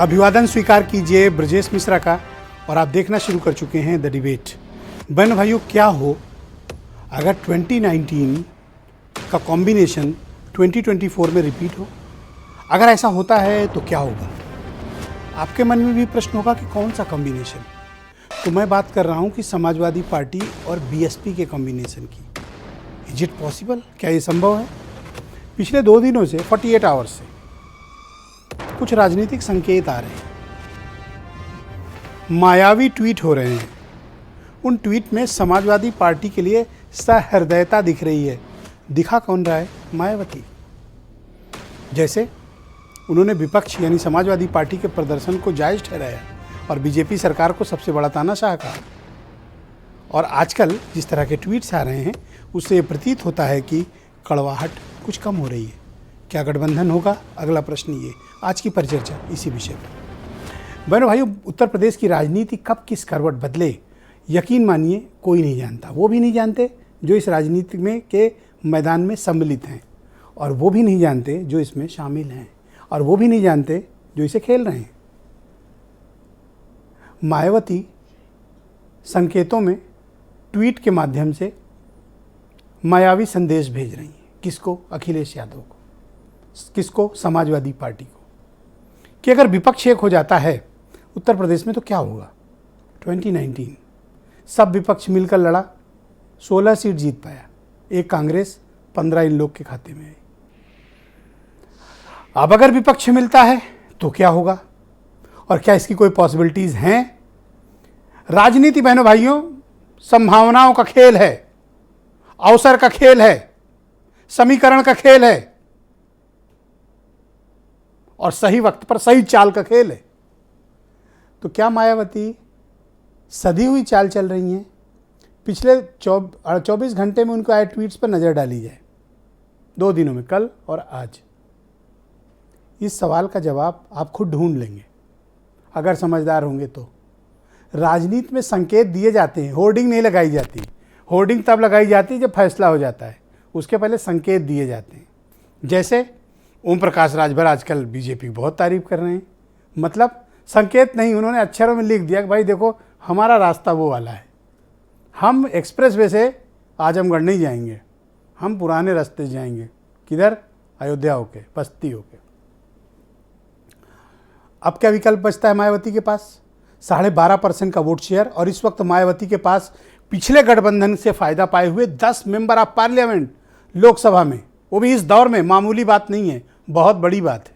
अभिवादन स्वीकार कीजिए ब्रजेश मिश्रा का। और आप देखना शुरू कर चुके हैं द डिबेट। बहन भाइयों, क्या हो अगर 2019 का कॉम्बिनेशन 2024 में रिपीट हो? अगर ऐसा होता है तो क्या होगा? आपके मन में भी प्रश्न होगा कि कौन सा कॉम्बिनेशन। तो मैं बात कर रहा हूं कि समाजवादी पार्टी और बीएसपी के कॉम्बिनेशन की। Is it possible? क्या ये संभव है? पिछले 2 दिनों से 48 आवर्स से कुछ राजनीतिक संकेत आ रहे हैं, मायावी ट्वीट हो रहे हैं। उन ट्वीट में समाजवादी पार्टी के लिए सहृदयता दिख रही है। दिखा कौन रहा है? मायावती। जैसे उन्होंने विपक्ष यानी समाजवादी पार्टी के प्रदर्शन को जायज ठहराया और बीजेपी सरकार को सबसे बड़ा तानाशाह कहा। और आजकल जिस तरह के ट्वीट्स आ रहे हैं उससे ये प्रतीत होता है कि कड़वाहट कुछ कम हो रही है। क्या गठबंधन होगा? अगला प्रश्न ये। आज की परिचर्चा इसी विषय पर। बहनों भाइयों, उत्तर प्रदेश की राजनीति कब किस करवट बदले, यकीन मानिए कोई नहीं जानता। वो भी नहीं जानते जो इस राजनीति में के मैदान में सम्मिलित हैं, और वो भी नहीं जानते जो इसमें शामिल हैं, और वो भी नहीं जानते जो इसे खेल रहे हैं। मायावती संकेतों में ट्वीट के माध्यम से मायावी संदेश भेज रही हैं। किसको? अखिलेश यादव को। किसको? समाजवादी पार्टी को। कि अगर विपक्ष एक हो जाता है उत्तर प्रदेश में तो क्या होगा? 2019 सब विपक्ष मिलकर लड़ा, 16 सीट जीत पाया, एक कांग्रेस, 15 इन लोग के खाते में आई। अब अगर विपक्ष मिलता है तो क्या होगा? और क्या इसकी कोई पॉसिबिलिटीज हैं? राजनीति बहनों भाइयों संभावनाओं का खेल है, अवसर का खेल है, समीकरण का खेल है, और सही वक्त पर सही चाल का खेल है। तो क्या मायावती सधी हुई चाल चल रही हैं? पिछले 24 घंटे में उनको आए ट्वीट्स पर नजर डाली जाए, 2 दिनों में, कल और आज। इस सवाल का जवाब आप खुद ढूंढ लेंगे अगर समझदार होंगे तो। राजनीति में संकेत दिए जाते हैं, होर्डिंग नहीं लगाई जाती। होर्डिंग तब लगाई जाती है जब फैसला हो जाता है, उसके पहले संकेत दिए जाते हैं। जैसे ओम प्रकाश राजभर आजकल बीजेपी की बहुत तारीफ कर रहे हैं। मतलब संकेत नहीं, उन्होंने अक्षरों में लिख दिया कि भाई देखो हमारा रास्ता वो वाला है, हम एक्सप्रेस वे से आजमगढ़ नहीं जाएंगे, हम पुराने रास्ते जाएंगे। किधर? अयोध्या होके, बस्ती होके। अब क्या विकल्प बचता है मायावती के पास? 12.5% का वोट शेयर, और इस वक्त मायावती के पास पिछले गठबंधन से फायदा पाए हुए 10 मेंबर ऑफ पार्लियामेंट लोकसभा में, वो भी इस दौर में। मामूली बात नहीं है, बहुत बड़ी बात है।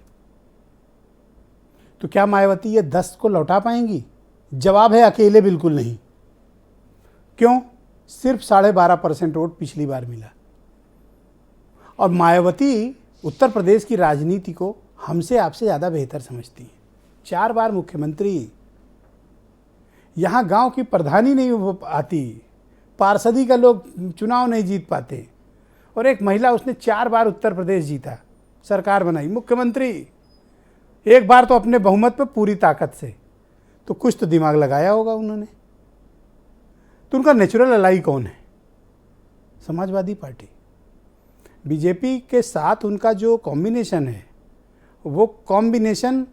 तो क्या मायावती ये 10 को लौटा पाएंगी? जवाब है अकेले बिल्कुल नहीं। क्यों? सिर्फ 12.5% वोट पिछली बार मिला। और मायावती उत्तर प्रदेश की राजनीति को हमसे आपसे ज़्यादा बेहतर समझती हैं। 4 बार मुख्यमंत्री, यहाँ गांव की प्रधानी नहीं आती, पार्षदी का लोग चुनाव नहीं जीत पाते, और एक महिला उसने 4 बार उत्तर प्रदेश जीता, सरकार बनाई, मुख्यमंत्री, एक बार तो अपने बहुमत पे पूरी ताकत से। तो कुछ तो दिमाग लगाया होगा उन्होंने। तो उनका नेचुरल अलाई कौन है? समाजवादी पार्टी। बीजेपी के साथ उनका जो कॉम्बिनेशन है वो कॉम्बिनेशन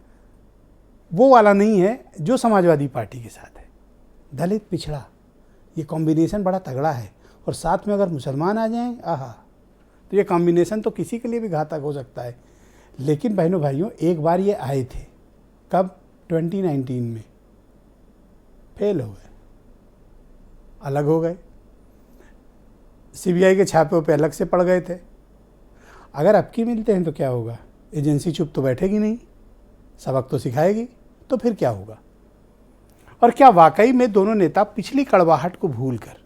वो वाला नहीं है जो समाजवादी पार्टी के साथ है। दलित पिछड़ा, ये कॉम्बिनेशन बड़ा तगड़ा है। और साथ में अगर मुसलमान आ जाएं, आहा, तो ये कॉम्बिनेशन तो किसी के लिए भी घातक हो सकता है। लेकिन बहनों भाइयों, एक बार ये आए थे। कब? 2019 में। फेल हो गए, अलग हो गए, सीबीआई के छापों पे अलग से पड़ गए थे। अगर अब की मिलते हैं तो क्या होगा? एजेंसी चुप तो बैठेगी नहीं, सबक तो सिखाएगी। तो फिर क्या होगा? और क्या वाकई में दोनों नेता पिछली कड़वाहट को भूलकर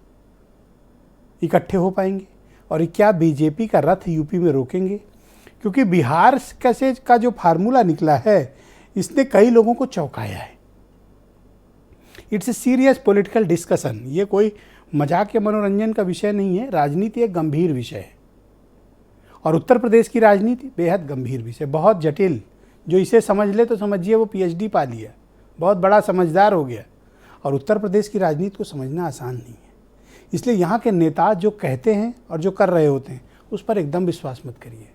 इकट्ठे हो पाएंगे? और क्या बीजेपी का रथ यूपी में रोकेंगे? क्योंकि बिहार कैसे का जो फार्मूला निकला है, इसने कई लोगों को चौंकाया है। It's a serious political discussion. ये कोई मजाक या मनोरंजन का विषय नहीं है। राजनीति एक गंभीर विषय है, और उत्तर प्रदेश की राजनीति बेहद गंभीर विषय, बहुत जटिल। जो इसे समझ ले तो समझिए वो पीएचडी पा लिया, बहुत बड़ा समझदार हो गया। और उत्तर प्रदेश की राजनीति को समझना आसान नहीं है। इसलिए यहाँ के नेता जो कहते हैं और जो कर रहे होते हैं उस पर एकदम विश्वास मत करिए।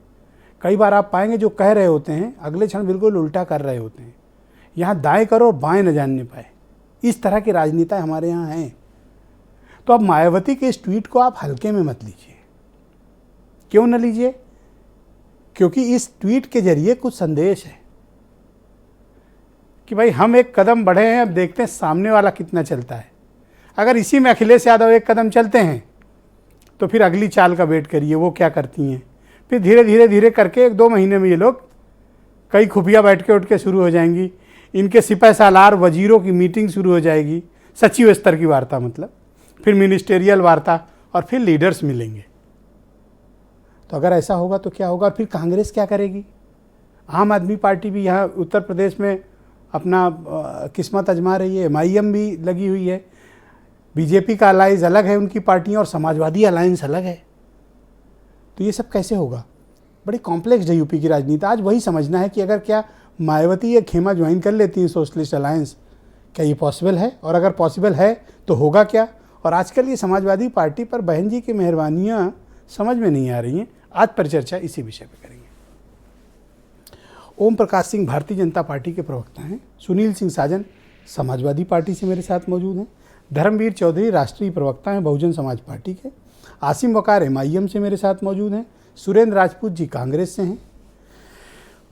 कई बार आप पाएंगे जो कह रहे होते हैं अगले क्षण बिल्कुल उल्टा कर रहे होते हैं। यहाँ दाएं करो और बाएं न जानने पाए, इस तरह की राजनीति हमारे यहाँ है। तो अब मायावती के इस ट्वीट को आप हल्के में मत लीजिए। क्यों न लीजिए? क्योंकि इस ट्वीट के जरिए कुछ संदेश है कि भाई हम एक कदम बढ़े हैं, अब देखते हैं सामने वाला कितना चलता है। अगर इसी में अखिलेश यादव एक कदम चलते हैं तो फिर अगली चाल का वेट करिए वो क्या करती हैं। फिर धीरे धीरे करके 1-2 महीने में ये लोग कई खुफिया बैठ के उठ के शुरू हो जाएंगी। इनके सिपह सालार वजीरों की मीटिंग शुरू हो जाएगी, सचिव स्तर की वार्ता, मतलब फिर मिनिस्टेरियल वार्ता, और फिर लीडर्स मिलेंगे। तो अगर ऐसा होगा तो क्या होगा? और फिर कांग्रेस क्या करेगी? आम आदमी पार्टी भी यहाँ उत्तर प्रदेश में अपना किस्मत आजमा रही है, MIM भी लगी हुई है, बीजेपी का अलायंस अलग है उनकी पार्टियाँ, और समाजवादी अलायंस अलग है। तो ये सब कैसे होगा? बड़ी कॉम्प्लेक्स है यूपी की राजनीति। आज वही समझना है कि अगर क्या मायावती ये खेमा ज्वाइन कर लेती हैं सोशलिस्ट अलायंस, क्या ये पॉसिबल है? और अगर पॉसिबल है तो होगा क्या? और आजकल ये समाजवादी पार्टी पर बहन जी की मेहरबानियाँ समझ में नहीं आ रही हैं। आज पर चर्चा इसी विषय पर करेंगे। ओम प्रकाश सिंह भारतीय जनता पार्टी के प्रवक्ता हैं। सुनील सिंह साजन समाजवादी पार्टी से मेरे साथ मौजूद हैं। धर्मवीर चौधरी राष्ट्रीय प्रवक्ता हैं बहुजन समाज पार्टी के। आसिम वकार MIM से मेरे साथ मौजूद हैं। सुरेंद्र राजपूत जी कांग्रेस से हैं।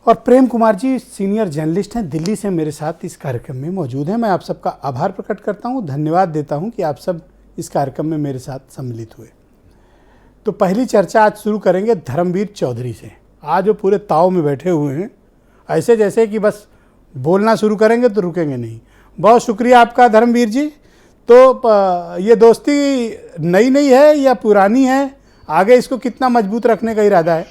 और प्रेम कुमार जी सीनियर जर्नलिस्ट हैं, दिल्ली से मेरे साथ इस कार्यक्रम में मौजूद हैं। मैं आप सबका आभार प्रकट करता हूं, धन्यवाद देता हूं कि आप सब इस कार्यक्रम में मेरे साथ सम्मिलित हुए। तो पहली चर्चा आज शुरू करेंगे धर्मवीर चौधरी से। आज वो पूरे ताव में बैठे हुए हैं, ऐसे जैसे कि बस बोलना शुरू करेंगे तो रुकेंगे नहीं। बहुत शुक्रिया आपका धर्मवीर जी। तो ये दोस्ती नई नई है या पुरानी है? आगे इसको कितना मजबूत रखने का इरादा है?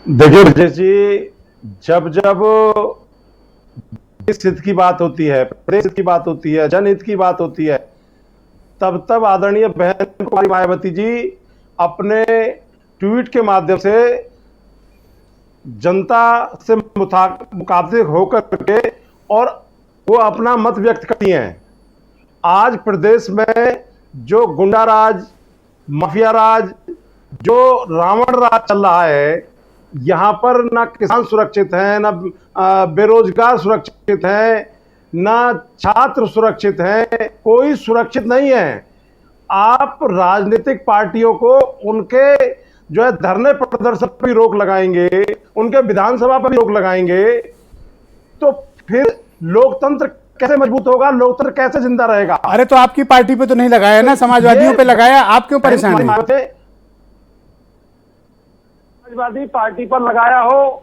देखिए ब्रजेश जी, जब जब हित की बात होती है, प्रदेश हित की बात होती है, जनहित की बात होती है, तब तब आदरणीय बहन कुमारी मायावती जी अपने ट्वीट के माध्यम से जनता से मुखातिब होकर के और वो अपना मत व्यक्त करती हैं। आज प्रदेश में जो गुंडा राज, माफिया राज, जो रावण राज चल रहा है, यहाँ पर ना किसान सुरक्षित हैं, ना बेरोजगार सुरक्षित हैं, ना छात्र सुरक्षित हैं, कोई सुरक्षित नहीं है। आप राजनीतिक पार्टियों को उनके जो है धरने प्रदर्शन पर भी रोक लगाएंगे, उनके विधानसभा पर भी रोक लगाएंगे, तो फिर लोकतंत्र कैसे मजबूत होगा? लोकतंत्र कैसे जिंदा रहेगा? अरे तो आपकी पार्टी पे तो नहीं लगाया ना, समाजवादियों पे लगाया, आप क्यों परेशान हैं? समाजवादी पार्टी पर लगाया हो,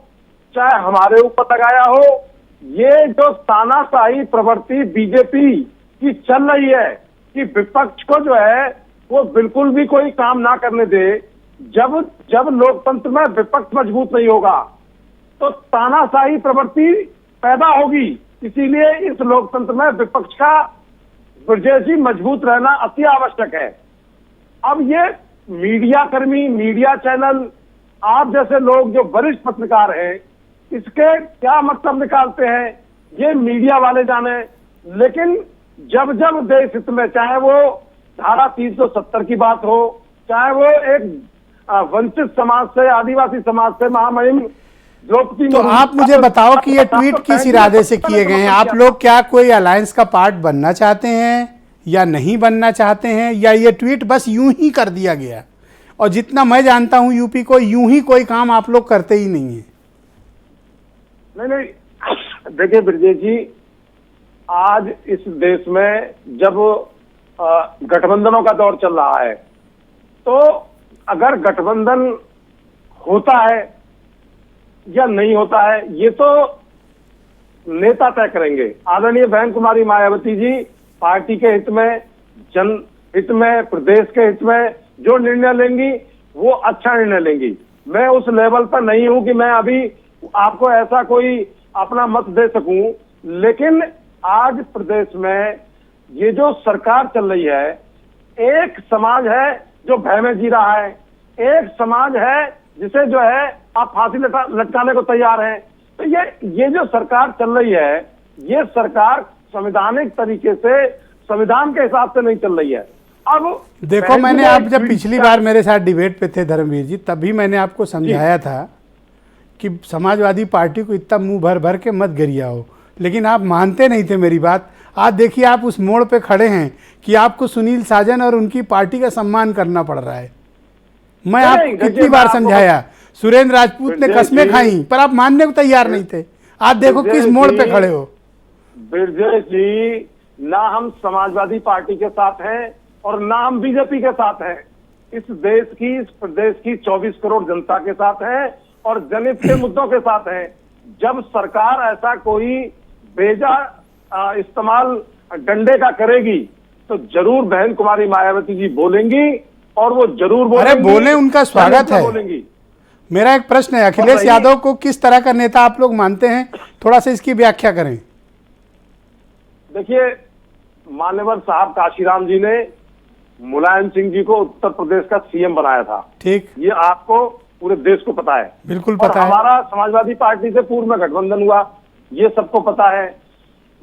चाहे हमारे ऊपर लगाया हो, ये जो तानाशाही प्रवृत्ति बीजेपी की चल रही है कि विपक्ष को जो है वो बिल्कुल भी कोई काम ना करने दे। जब लोकतंत्र में विपक्ष मजबूत नहीं होगा तो तानाशाही प्रवृत्ति पैदा होगी। इसीलिए इस लोकतंत्र में विपक्ष का ब्रजेश जी मजबूत रहना अति आवश्यक है। अब ये मीडिया कर्मी, मीडिया चैनल, आप जैसे लोग जो वरिष्ठ पत्रकार हैं, इसके क्या मतलब निकालते हैं ये मीडिया वाले जाने। लेकिन जब जब देश हित में, चाहे वो धारा 370 की बात हो, चाहे वो एक वंचित समाज से, आदिवासी समाज से महामहिम द्रौपदी, तो आप मुझे बताओ कि ये ट्वीट किस इरादे से किए गए हैं? आप लोग क्या कोई अलायंस का पार्ट बनना चाहते हैं या नहीं बनना चाहते हैं, या ये ट्वीट बस यूं ही कर दिया गया? और जितना मैं जानता हूं यूपी को, यूं ही कोई काम आप लोग करते ही नहीं है। नहीं, देखिए ब्रजेश जी, आज इस देश में जब गठबंधनों का दौर चल रहा है, तो अगर गठबंधन होता है या नहीं होता है ये तो नेता तय करेंगे। आदरणीय बहन कुमारी मायावती जी पार्टी के हित में, जन हित में, प्रदेश के हित में जो निर्णय लेंगी वो अच्छा निर्णय लेंगी। मैं उस लेवल पर नहीं हूं कि मैं अभी आपको ऐसा कोई अपना मत दे सकूं, लेकिन आज प्रदेश में ये जो सरकार चल रही है, एक समाज है जो भय में जी रहा है, एक समाज है जिसे जो है आप फांसी लटकाने को तैयार हैं। तो ये जो सरकार चल रही है, ये सरकार संवैधानिक तरीके से, संविधान के हिसाब से नहीं चल रही है। अब देखो, बहन जी मैंने ने आप एक जब ट्वीट पिछली किया- बार मेरे साथ डिबेट पे थे धर्मवीर जी, तभी मैंने आपको समझाया था कि समाजवादी पार्टी को इतना मुंह भर भर के मत गरियाओ, लेकिन आप मानते नहीं थे मेरी बात। आज देखिए आप उस मोड़ पे खड़े हैं कि आपको सुनील साजन और उनकी पार्टी का सम्मान करना पड़ रहा है। मैं नहीं, आपको देखिए, कितनी मैं बार आपको- समझाया, सुरेंद्र राजपूत ने ब्रजेश कस्में जी- खाई पर आप मानने को तैयार नहीं थे। आज देखो किस ब्रजेश मोड़ पे जी- खड़े हो। ब्रजेश जी, ना हम समाजवादी पार्टी के साथ हैं और ना हम बीजेपी के साथ हैं। इस देश की, इस प्रदेश की 24 करोड़ जनता के साथ हैं और जनहित के मुद्दों के साथ हैं। जब सरकार ऐसा कोई बेजा इस्तेमाल डंडे का करेगी तो जरूर बहन कुमारी मायावती जी बोलेंगी और वो जरूर बोलेंगी। अरे बोले, उनका स्वागत जनहित में है। बोलेंगी। मेरा एक प्रश्न है, अखिलेश रही- यादव को किस तरह का नेता आप लोग मानते हैं? थोड़ा सा इसकी व्याख्या करें। देखिए, मान्यवर साहब काशीराम जी ने मुलायम सिंह जी को उत्तर प्रदेश का सीएम बनाया था। ठीक, ये आपको पूरे देश को पता है। बिल्कुल और पता है। हमारा समाजवादी पार्टी से पूर्व में गठबंधन हुआ, ये सबको पता है।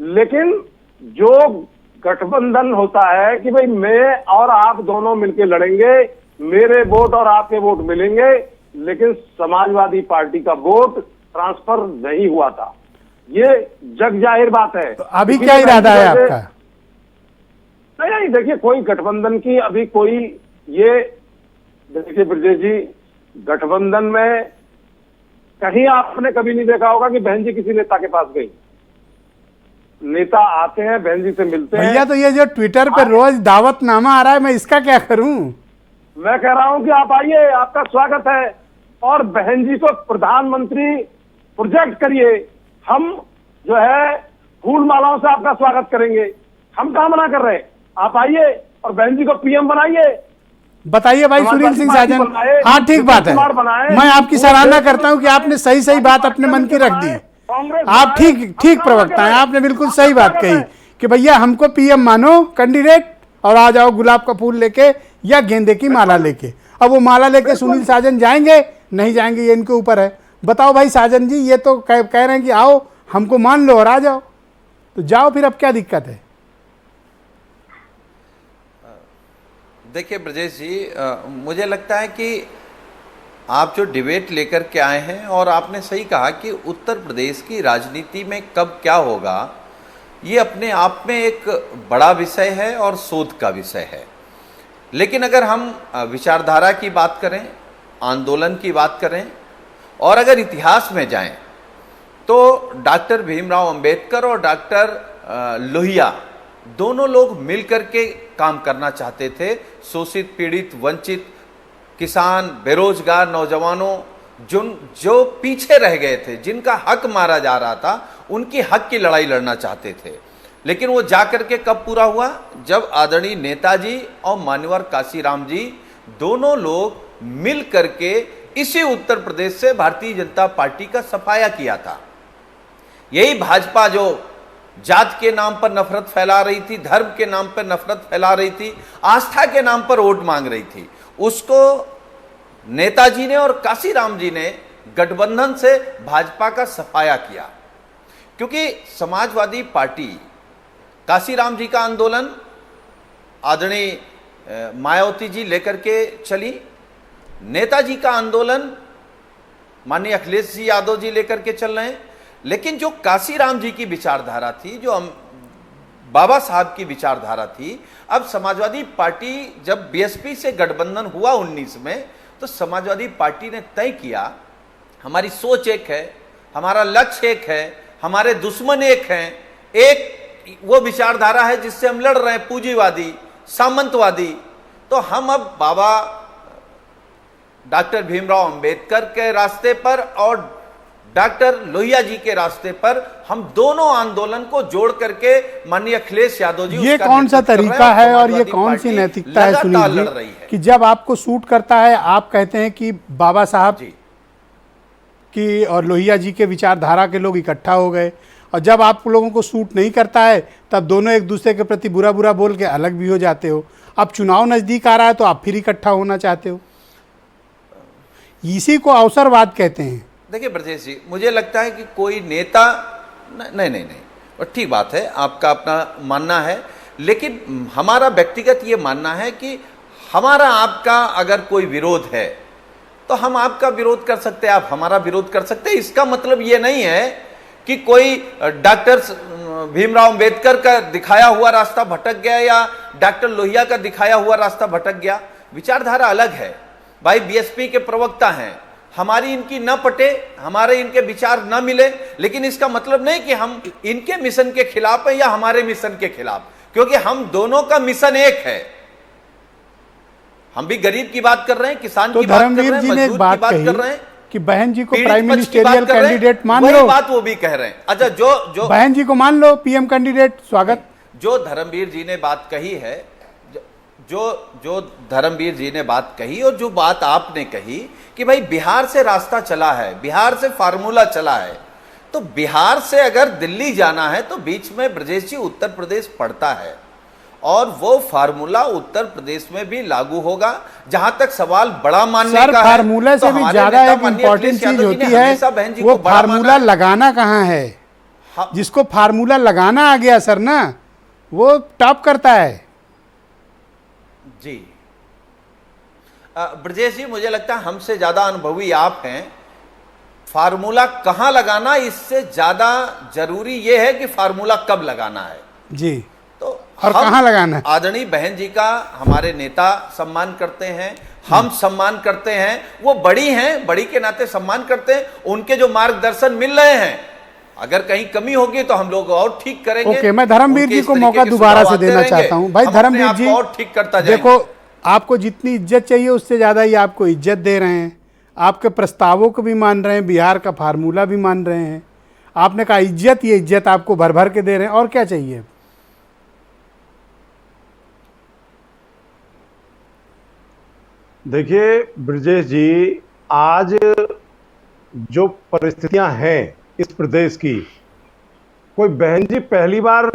लेकिन जो गठबंधन होता है कि भाई मैं और आप दोनों मिलकर लड़ेंगे, मेरे वोट और आपके वोट मिलेंगे, लेकिन समाजवादी पार्टी का वोट ट्रांसफर नहीं हुआ था। ये जग जाहिर बात है। तो अभी लेकिन क्या इरादा है जैसे- आपका? नहीं, देखिए, कोई गठबंधन की अभी कोई ये, देखिए ब्रजेश जी, गठबंधन में कहीं आपने कभी नहीं देखा होगा कि बहन जी किसी नेता के पास गई। नेता आते हैं, बहन जी से मिलते हैं। भैया तो ये जो ट्विटर पे रोज दावतनामा आ रहा है, मैं इसका क्या करूं? मैं कह रहा हूं कि आप आइए, आपका स्वागत है और बहन जी को प्रधानमंत्री प्रोजेक्ट करिए। हम जो है फूल मालाओं से आपका स्वागत करेंगे। हम कहाँ मना कर रहे हैं? आप आइए और बहन जी को पीएम बनाइए। बताइए भाई सुनील सिंह साजन। हाँ ठीक बात है, मैं आपकी सराहना करता हूं कि आपने सही सही बात अपने मन की रख दी। आप ठीक प्रवक्ता हैं, आपने बिल्कुल सही बात कही कि भैया हमको पीएम मानो कैंडिडेट और आ जाओ गुलाब का फूल लेके या गेंदे की माला लेके। अब वो माला लेके सुनील साजन जाएंगे नहीं जाएंगे ये इनके ऊपर है। बताओ भाई साजन जी, ये तो कह रहे हैं कि आओ हमको मान लो और आ जाओ, तो जाओ फिर, अब क्या दिक्कत है? देखिए ब्रजेश जी, मुझे लगता है कि आप जो डिबेट लेकर के आए हैं, और आपने सही कहा कि उत्तर प्रदेश की राजनीति में कब क्या होगा, ये अपने आप में एक बड़ा विषय है और शोध का विषय है। लेकिन अगर हम विचारधारा की बात करें, आंदोलन की बात करें और अगर इतिहास में जाएं, तो डॉक्टर भीमराव अंबेडकर और डॉक्टर लोहिया दोनों लोग मिलकर के काम करना चाहते थे। शोषित, पीड़ित, वंचित, किसान, बेरोजगार नौजवानों जो पीछे रह गए थे, जिनका हक मारा जा रहा था, उनकी हक की लड़ाई लड़ना चाहते थे। लेकिन वो जाकर के कब पूरा हुआ? जब आदरणीय नेताजी और मान्यवर काशीराम जी दोनों लोग मिल करके इसी उत्तर प्रदेश से भारतीय जनता पार्टी का सफाया किया था। यही भाजपा जो जात के नाम पर नफरत फैला रही थी, धर्म के नाम पर नफरत फैला रही थी, आस्था के नाम पर वोट मांग रही थी, उसको नेताजी ने और काशीराम जी ने गठबंधन से भाजपा का सफाया किया। क्योंकि समाजवादी पार्टी, काशीराम जी का आंदोलन आदरणीय मायावती जी लेकर के चली, नेताजी का आंदोलन माननीय अखिलेश जी यादव जी लेकर के चल रहे हैं। लेकिन जो काशीराम जी की विचारधारा थी, जो बाबा साहब की विचारधारा थी, अब समाजवादी पार्टी जब बीएसपी से गठबंधन हुआ 19 में, तो समाजवादी पार्टी ने तय किया हमारी सोच एक है, हमारा लक्ष्य एक है, हमारे दुश्मन एक हैं। एक वो विचारधारा है जिससे हम लड़ रहे हैं, पूंजीवादी, सामंतवादी। तो हम अब बाबा डॉक्टर भीमराव अंबेडकर के रास्ते पर और डॉक्टर लोहिया जी के रास्ते पर, हम दोनों आंदोलन को जोड़ करके माननीय अखिलेश यादव जी, ये कौन सा तरीका है और ये कौन सी नैतिकता है सुनील जी, कि जब आपको सूट करता है आप कहते हैं कि बाबा साहब की और लोहिया जी के विचारधारा के लोग इकट्ठा हो गए, और जब आप लोगों को सूट नहीं करता है तब दोनों एक दूसरे के प्रति बुरा बुरा बोल के अलग भी हो जाते हो। अब चुनाव नज़दीक आ रहा है तो आप फिर इकट्ठा होना चाहते हो। इसी को अवसरवाद कहते हैं। देखिए ब्रजेश जी, मुझे लगता है कि कोई नेता नहीं, और ठीक बात है, आपका अपना मानना है, लेकिन हमारा व्यक्तिगत ये मानना है कि हमारा आपका अगर कोई विरोध है तो हम आपका विरोध कर सकते हैं, आप हमारा विरोध कर सकते हैं। इसका मतलब ये नहीं है कि कोई डॉक्टर भीमराव अंबेडकर का दिखाया हुआ रास्ता भटक गया या डॉक्टर लोहिया का दिखाया हुआ रास्ता भटक गया। विचारधारा अलग है। भाई बीएसपी के प्रवक्ता हैं, हमारी इनकी न पटे, हमारे इनके विचार न मिले, लेकिन इसका मतलब नहीं कि हम इनके मिशन के खिलाफ हैं या हमारे मिशन के खिलाफ, क्योंकि हम दोनों का मिशन एक है। हम भी गरीब की बात कर रहे हैं, किसान तो की बात कर रहे धर्मवीर हैं, जी ने एक मजदूर बात की बात कही कर रहे हैं कि बहन जी को पीड़ित प्राइम पक्ष की बात मिनिस्टेरियल कर रहे हैं, कैंडिडेट मान वही लो। बात वो भी कह रहे हैं। अच्छा, जो बहन जी को मान लो पीएम कैंडिडेट, स्वागत। जो धर्मवीर जी ने बात कही है, जो धर्मवीर जी ने बात कही और जो बात आपने कही कि भाई बिहार से रास्ता चला है, बिहार से फार्मूला चला है, तो बिहार से अगर दिल्ली जाना है तो बीच में ब्रजेश जी उत्तर प्रदेश पड़ता है और वो फार्मूला उत्तर प्रदेश में भी लागू होगा। जहां तक सवाल बड़ा मानने सर, का है, फार्मूला से तो भी हमारे ज्यादा नेता एक माननीय इम्पोर्टेंट अखिलेश चीज यादव जी ने होती है, हमेशा बहन जी वो को बड़ा फार्मूला माना है। लगाना कहाँ है। हाँ। जिसको फार्मूला लगाना आ गया सर ना, वो टॉप करता है। जी ब्रजेश जी, मुझे लगता है हमसे ज्यादा अनुभवी आप हैं। फार्मूला कहां लगाना, इससे ज्यादा जरूरी यह है कि फार्मूला कब लगाना है। जी, तो और कहां लगाना है। आदरणीय बहन जी का हमारे नेता सम्मान करते हैं, हम सम्मान करते हैं, वो बड़ी हैं, बड़ी के नाते सम्मान करते हैं। उनके जो मार्गदर्शन मिल रहे हैं, अगर कहीं कमी होगी तो हम लोग और ठीक करेंगे। ओके, मैं धर्मवीर उनके जी इस को तरीके मौका के दोबारा सुझाव से आते देना रहेंगे। चाहता हूं। भाई हम अपने धर्मवीर आप जी, को और ठीक करता जाएंगे। देखो, आपको जितनी इज्जत चाहिए उससे ज्यादा ही आपको इज्जत दे रहे हैं। आपके प्रस्तावों को भी मान रहे हैं, बिहार का फार्मूला भी मान रहे हैं। आपने कहा इज्जत, ये इज्जत आपको भर भर के दे रहे हैं, और क्या चाहिए। देखिए ब्रजेश जी, आज जो परिस्थितियां हैं इस प्रदेश की, कोई बहन जी पहली बार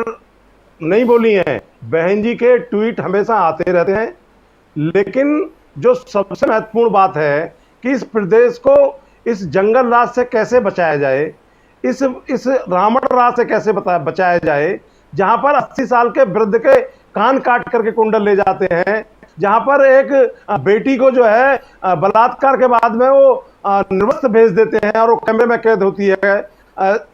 नहीं बोली हैं। बहन जी के ट्वीट हमेशा आते रहते हैं, लेकिन जो सबसे महत्वपूर्ण बात है कि इस प्रदेश को इस जंगल राज से कैसे बचाया जाए, इस रावण राज से कैसे बचाया जाए, जहां पर 80 साल के वृद्ध के कान काट करके कुंडल ले जाते हैं, जहां पर एक बेटी को जो है बलात्कार के बाद में वो निर्वस्त्र भेज देते हैं और वो कैमरे में कैद होती है,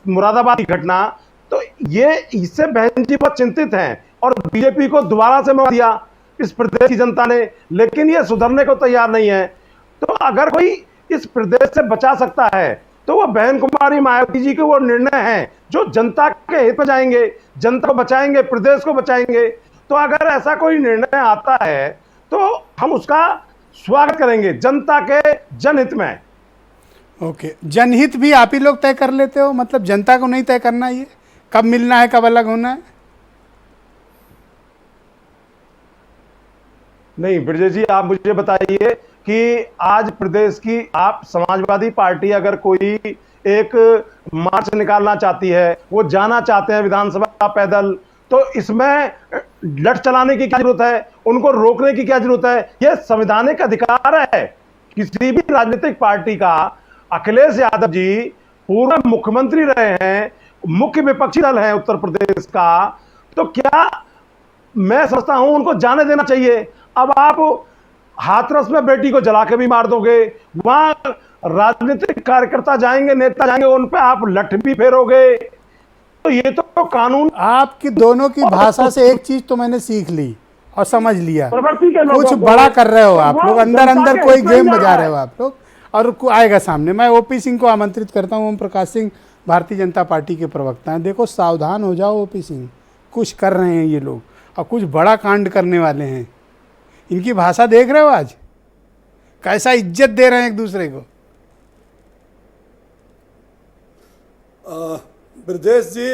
मुरादाबाद की घटना। तो ये इससे बहन जी बहुत चिंतित हैं और बीजेपी को दोबारा से मौका दिया इस प्रदेश की जनता ने, लेकिन ये सुधरने को तैयार नहीं है। तो अगर कोई इस प्रदेश से बचा सकता है तो वो बहन कुमारी मायावती जी के वो निर्णय हैं जो जनता के हित में जाएंगे, जनता को बचाएंगे, प्रदेश को बचाएंगे। तो अगर ऐसा कोई निर्णय आता है तो हम उसका स्वागत करेंगे, जनता के जनहित में। ओके, जनहित भी आप ही लोग तय कर लेते हो, मतलब जनता को नहीं तय करना, ये कब मिलना है, कब अलग होना है। नहीं ब्रजेश जी, आप मुझे बताइए कि आज प्रदेश की आप समाजवादी पार्टी अगर कोई एक मार्च निकालना चाहती है, वो जाना चाहते हैं विधानसभा पैदल, तो इसमें लठ चलाने की क्या जरूरत है, उनको रोकने की क्या जरूरत है। यह संवैधानिक अधिकार है किसी भी राजनीतिक पार्टी का। अखिलेश यादव जी पूर्व मुख्यमंत्री रहे हैं, मुख्य विपक्षी दल है उत्तर प्रदेश का, तो क्या मैं समझता हूं उनको जाने देना चाहिए। अब आप हाथरस में बेटी को जला के भी मार दोगे, वहां राजनीतिक कार्यकर्ता जाएंगे, नेता जाएंगे, उन पे आप लठ भी फेरोगे, तो ये तो कानून। आपकी दोनों की भाषा से एक चीज तो मैंने सीख ली और समझ लिया, प्रवृत्ति के लोगों कुछ को- बड़ा कर रहे हो आप वो लोग, अंदर जनता अंदर के कोई हित में गेम जा बजा रहा रहे हो आप लोग, और आएगा सामने। मैं ओपी सिंह को आमंत्रित करता हूँ, ओम प्रकाश सिंह भारतीय जनता पार्टी के प्रवक्ता हैं। देखो, सावधान हो जाओ ओपी सिंह, कुछ कर रहे हैं ये लोग और कुछ बड़ा कांड करने वाले हैं। इनकी भाषा देख रहे हो आज, कैसा इज्जत दे रहे हैं एक दूसरे को। ब्रजेश जी,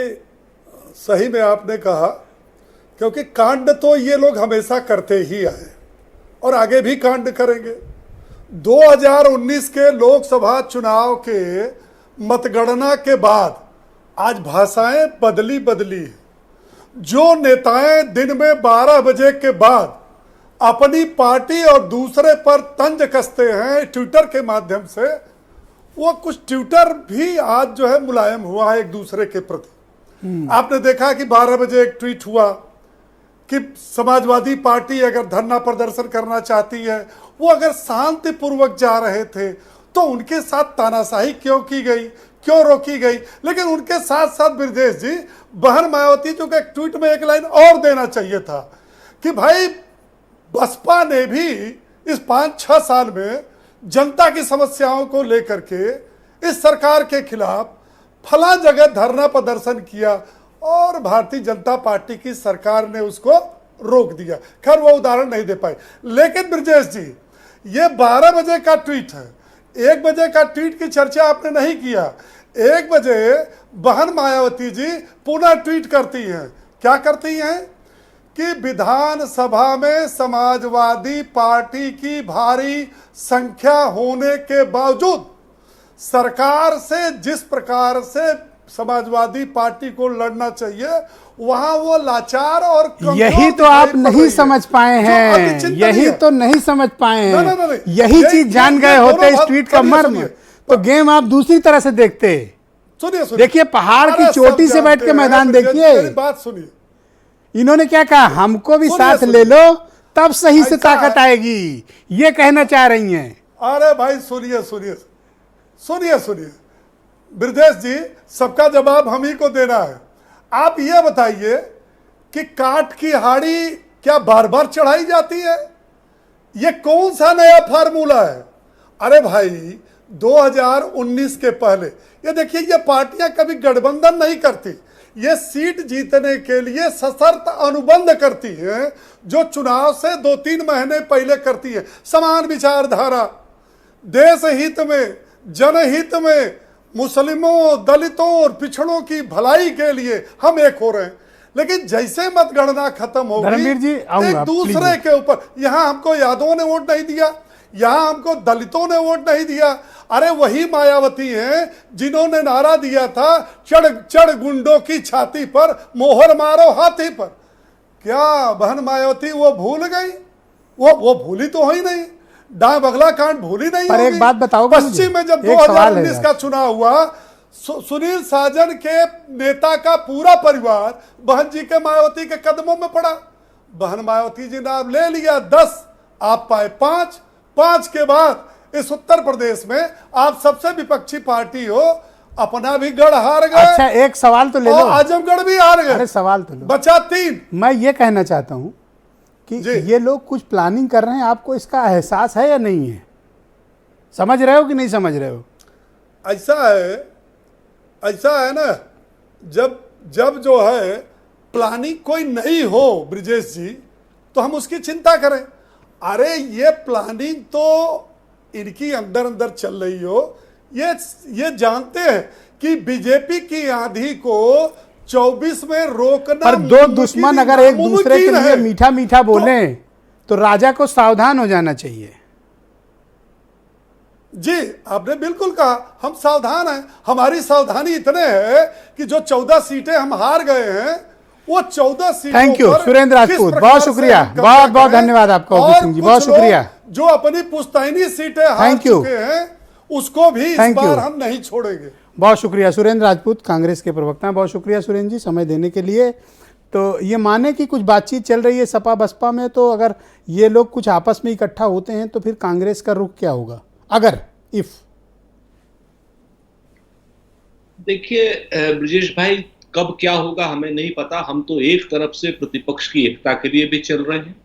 सही में आपने कहा, क्योंकि कांड तो ये लोग हमेशा करते ही आए और आगे भी कांड करेंगे। 2019 के लोकसभा चुनाव के मतगणना के बाद आज भाषाएं बदली हैं। जो नेताएं दिन में 12 बजे के बाद अपनी पार्टी और दूसरे पर तंज कसते हैं ट्विटर के माध्यम से, वो कुछ ट्विटर भी आज जो है मुलायम हुआ है एक दूसरे के प्रति। आपने देखा कि 12 बजे एक ट्वीट हुआ कि समाजवादी पार्टी अगर धरना प्रदर्शन करना चाहती है, वो अगर शांतिपूर्वक जा रहे थे तो उनके साथ तानाशाही क्यों की गई, क्यों रोकी गई? लेकिन उनके साथ साथ ब्रजेश जी, बहन मायावती जी को एक ट्वीट में एक लाइन और देना चाहिए था कि भाई बसपा ने भी इस 5-6 साल में जनता की समस्याओं को लेकर के इस सरकार के खिलाफ फला जगह धरना प्रदर्शन किया और भारतीय जनता पार्टी की सरकार ने उसको रोक दिया। खैर वो उदाहरण नहीं दे पाई। लेकिन ब्रजेश जी, ये 12 बजे का ट्वीट है, 1 बजे का ट्वीट की चर्चा आपने नहीं किया। 1 बजे बहन मायावती जी पुनः ट्वीट करती हैं। क्या करती हैं कि विधानसभा में समाजवादी पार्टी की भारी संख्या होने के बावजूद सरकार से जिस प्रकार से समाजवादी पार्टी को लड़ना चाहिए, वहां वो लाचार और कमजोर यही तो आप नहीं समझ पाए हैं, यही तो नहीं समझ पाए हैं। यही चीज जान गए होते इस ट्वीट का मर्म, तो गेम आप दूसरी तरह से देखते। सुनिए, देखिए पहाड़ की चोटी से बैठ के मैदान देखिए। बात सुनिए, इन्होंने क्या कहा, हमको भी साथ ले लो तब सही से ताकत आएगी, ये कहना चाह रही हैं। अरे भाई सुनिए सुनिए सुनिए सुनिए ब्रजेश जी, सबका जवाब हम ही को देना है। आप ये बताइए कि काठ की हाड़ी क्या बार बार चढ़ाई जाती है? ये कौन सा नया फार्मूला है? अरे भाई 2019 के पहले ये देखिए, ये पार्टियां कभी गठबंधन नहीं करती, ये सीट जीतने के लिए सशर्त अनुबंध करती हैं, जो चुनाव से 2-3 महीने पहले करती है। समान विचारधारा, देश हित में, जनहित में, मुस्लिमों, दलितों और पिछड़ों की भलाई के लिए हम एक हो रहे हैं। लेकिन जैसे मतगणना खत्म हो गई, एक दूसरे के ऊपर, यहां हमको यादवों ने वोट नहीं दिया, यहां हमको दलितों ने वोट नहीं दिया। अरे वही मायावती हैं जिन्होंने नारा दिया था, चढ़ चढ़ गुंडों की छाती पर, मोहर मारो हाथी पर। क्या बहन मायावती वो भूल गई? वो भूली तो ही नहीं, डांग बगला कांड भूली नहीं पर होगी। एक बात बताओगे, पश्चिम में जब 2019 का चुनाव हुआ, सुनील साजन के नेता का पूरा परिवार बहन जी के मायावती के कदमों में पड़ा। बहन मायावती जी ने आप ले लिया 10, आप पाए 5 के बाद इस उत्तर प्रदेश में आप सबसे विपक्षी पार्टी हो, अपना भी गढ़ हार गए। अच्छा एक सवाल तो ले लो, आजमगढ़ भी हार गए। अरे सवाल तो लो, बचा 3। मैं ये कहना चाहता हूं कि ये लोग कुछ प्लानिंग कर रहे हैं, आपको इसका एहसास है या नहीं है? समझ रहे हो कि नहीं समझ रहे हो? ऐसा है ना, जब जो है प्लानिंग कोई नहीं हो ब्रिजेश जी, तो हम उसकी चिंता करें। अरे ये प्लानिंग तो इनकी अंदर चल रही हो, ये जानते हैं कि बीजेपी की आंधी को 24 में रोकना। पर दो दुश्मन अगर एक दूसरे के लिए मीठा मीठा बोले तो राजा को सावधान हो जाना चाहिए। जी आपने बिल्कुल कहा, हम सावधान हैं। हमारी सावधानी इतने है कि जो 14 सीटें हम हार गए हैं, वो 14 सीटों थैंक यू सुरेंद्र राजपूत, बहुत शुक्रिया, बहुत बहुत धन्यवाद आपका ओपी सिंह जी, बहुत शुक्रिया। जो अपनी पुश्तैनी सीटें हार चुके हैं, उसको भी इस बार हम नहीं छोड़ेंगे। बहुत शुक्रिया सुरेंद्र राजपूत, कांग्रेस के प्रवक्ता, बहुत शुक्रिया सुरेंद्र जी समय देने के लिए। तो ये माने कि कुछ बातचीत चल रही है सपा बसपा में, तो अगर ये लोग कुछ आपस में इकट्ठा होते हैं तो फिर कांग्रेस का रुख क्या होगा? अगर देखिए ब्रजेश भाई, कब क्या होगा हमें नहीं पता। हम तो एक तरफ से प्रतिपक्ष की एकता के लिए भी चल रहे हैं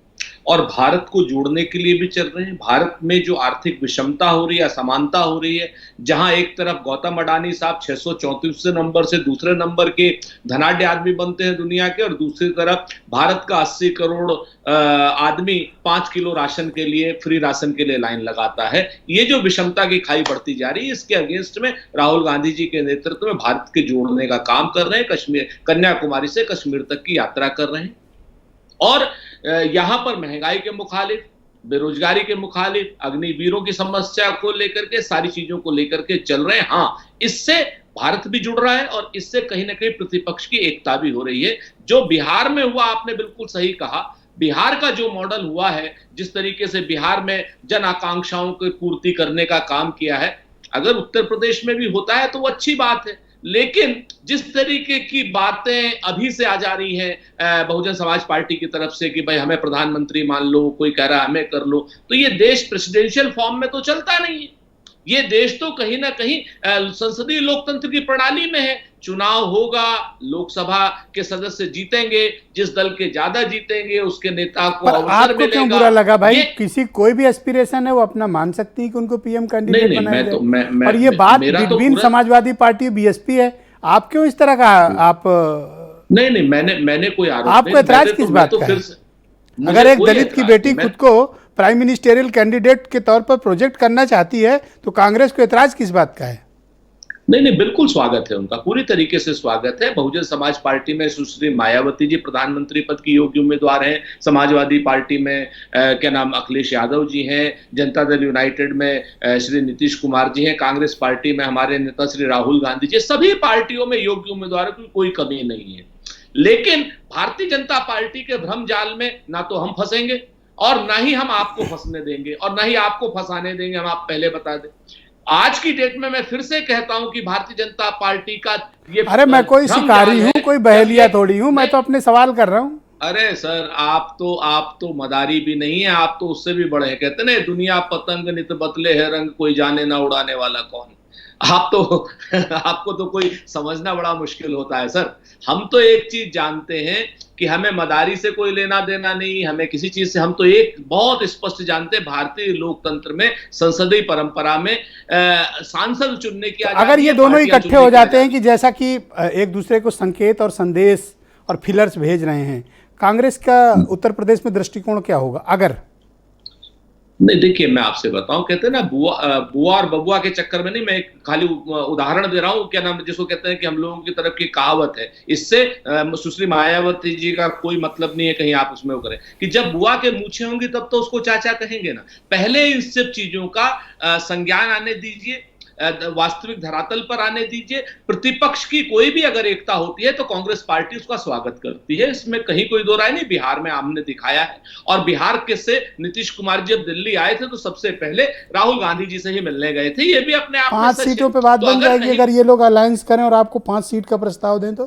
और भारत को जोड़ने के लिए भी चल रहे हैं। भारत में जो आर्थिक विषमता हो रही है, असमानता हो रही है, जहां एक तरफ गौतम अडानी साहब 634 नंबर से दूसरे नंबर के धनाढ्य आदमी बनते हैं दुनिया के, और दूसरी तरफ भारत का 80 करोड़ आदमी 5 किलो राशन के लिए, फ्री राशन के लिए लाइन लगाता है। ये जो विषमता की खाई बढ़ती जा रही है, इसके अगेंस्ट में राहुल गांधी जी के नेतृत्व में भारत के जोड़ने का काम कर रहे हैं। कश्मीर, कन्याकुमारी से कश्मीर तक की यात्रा कर रहे हैं और यहां पर महंगाई के मुखालिफ, बेरोजगारी के मुखालिफ, अग्निवीरों की समस्या को लेकर के, सारी चीजों को लेकर के चल रहे हैं। हाँ, इससे भारत भी जुड़ रहा है और इससे कहीं ना कहीं प्रतिपक्ष की एकता भी हो रही है। जो बिहार में हुआ, आपने बिल्कुल सही कहा, बिहार का जो मॉडल हुआ है, जिस तरीके से बिहार में जन आकांक्षाओं की पूर्ति करने का काम किया है, अगर उत्तर प्रदेश में भी होता है तो वो अच्छी बात है। लेकिन जिस तरीके की बातें अभी से आ जा रही हैं बहुजन समाज पार्टी की तरफ से कि भाई हमें प्रधानमंत्री मान लो, कोई कह रहा है हमें कर लो, तो ये देश प्रेसिडेंशियल फॉर्म में तो चलता नहीं है। ये देश तो कहीं ना कहीं संसदीय लोकतंत्र की प्रणाली में है। चुनाव होगा, लोकसभा के सदस्य जीतेंगे, जिस दल के ज्यादा जीतेंगे उसके नेता को पर अवसर आपको मिलेगा। क्यों बुरा लगा भाई? ये किसी कोई भी एस्पिरेशन है वो अपना मान सकती है कि उनको पीएम कैंडिडेट नहीं, बनाया मैं तो- जाए। मैं- और ये मैं- बात मेरा तो बिटवीन पूरा- समाजवादी पार्टी बीएसपी है, आप क्यों इस तरह का आप नहीं, मैंने कोई आरोप आपको नहीं, एतराज मैंने किस तो- बात मैं का तो है? फिर से- मुझे अगर एक कोई दलित की एतराज बेटी नहीं, खुद को प्राइम मिनिस्टेरियल कैंडिडेट के तौर पर प्रोजेक्ट करना चाहती है तो कांग्रेस को एतराज किस बात का है? नहीं, बिल्कुल स्वागत है उनका, पूरी तरीके से स्वागत है। बहुजन समाज पार्टी में सुश्री मायावती जी प्रधानमंत्री पद की योग्य उम्मीदवार हैं, समाजवादी पार्टी में क्या नाम अखिलेश यादव जी हैं, जनता दल यूनाइटेड में श्री नीतीश कुमार जी हैं, कांग्रेस पार्टी में हमारे नेता श्री राहुल गांधी जी, सभी पार्टियों में योग्य उम्मीदवारों की कोई कमी नहीं है। लेकिन भारतीय जनता पार्टी के भ्रम जाल में ना तो हम फंसेंगे और ना ही हम आपको फंसने देंगे और ना ही आपको फंसाने देंगे, हम आप पहले बता दें। आज की डेट में मैं फिर से कहता हूं कि भारतीय जनता पार्टी का ये अरे मैं कोई भ्रम शिकारी जाल हूँ, है। कोई बहेलिया जब ये- थोड़ी हूँ, मैं तो अपने सवाल कर रहा हूँ। अरे सर, आप तो मदारी भी नहीं है, आप तो उससे भी बड़े हैं। कहते ना दुनिया पतंग नित बदले है रंग, कोई जाने ना उड़ाने वाला कौन। आप तो आपको तो कोई समझना बड़ा मुश्किल होता है सर। हम तो एक चीज जानते हैं कि हमें मदारी से कोई लेना देना नहीं, हमें किसी चीज से, हम तो एक बहुत स्पष्ट जानते हैं भारतीय लोकतंत्र में, संसदीय परंपरा में सांसद चुनने की आजादी अगर ये है, दोनों पार्टियां इकट्ठे चुनने हो की जाते हैं आजादी कि जैसा कि एक दूसरे को संकेत और संदेश और फिलर्स भेज रहे हैं, कांग्रेस का उत्तर प्रदेश में दृष्टिकोण क्या होगा? अगर नहीं, देखिए मैं आपसे बताऊं, कहते हैं ना बुआ और बबुआ के चक्कर में नहीं, मैं एक खाली उदाहरण दे रहा हूं, क्या नाम जिसको कहते हैं कि हम लोगों की तरफ की कहावत है, इससे सुश्री मायावती जी का कोई मतलब नहीं है कहीं आप उसमें वो करें कि जब बुआ के मूछें होंगी तब तो उसको चाचा कहेंगे ना। पहले इन सब चीजों का संज्ञान आने दीजिए, वास्तविक धरातल पर आने दीजिए। प्रतिपक्ष की कोई भी अगर एकता होती है तो कांग्रेस पार्टी उसका स्वागत करती है, इसमें कहीं कोई दो राय नहीं। बिहार में हमने दिखाया है, और बिहार के से नीतीश कुमार जी जब दिल्ली आए थे तो सबसे पहले राहुल गांधी जी से ही मिलने गए थे। ये भी अपने आप में 5 सच है। सीटों पे बात तो बन जाएगी अगर ये लोग अलायंस करें और आपको 5 सीट का प्रस्ताव दें तो?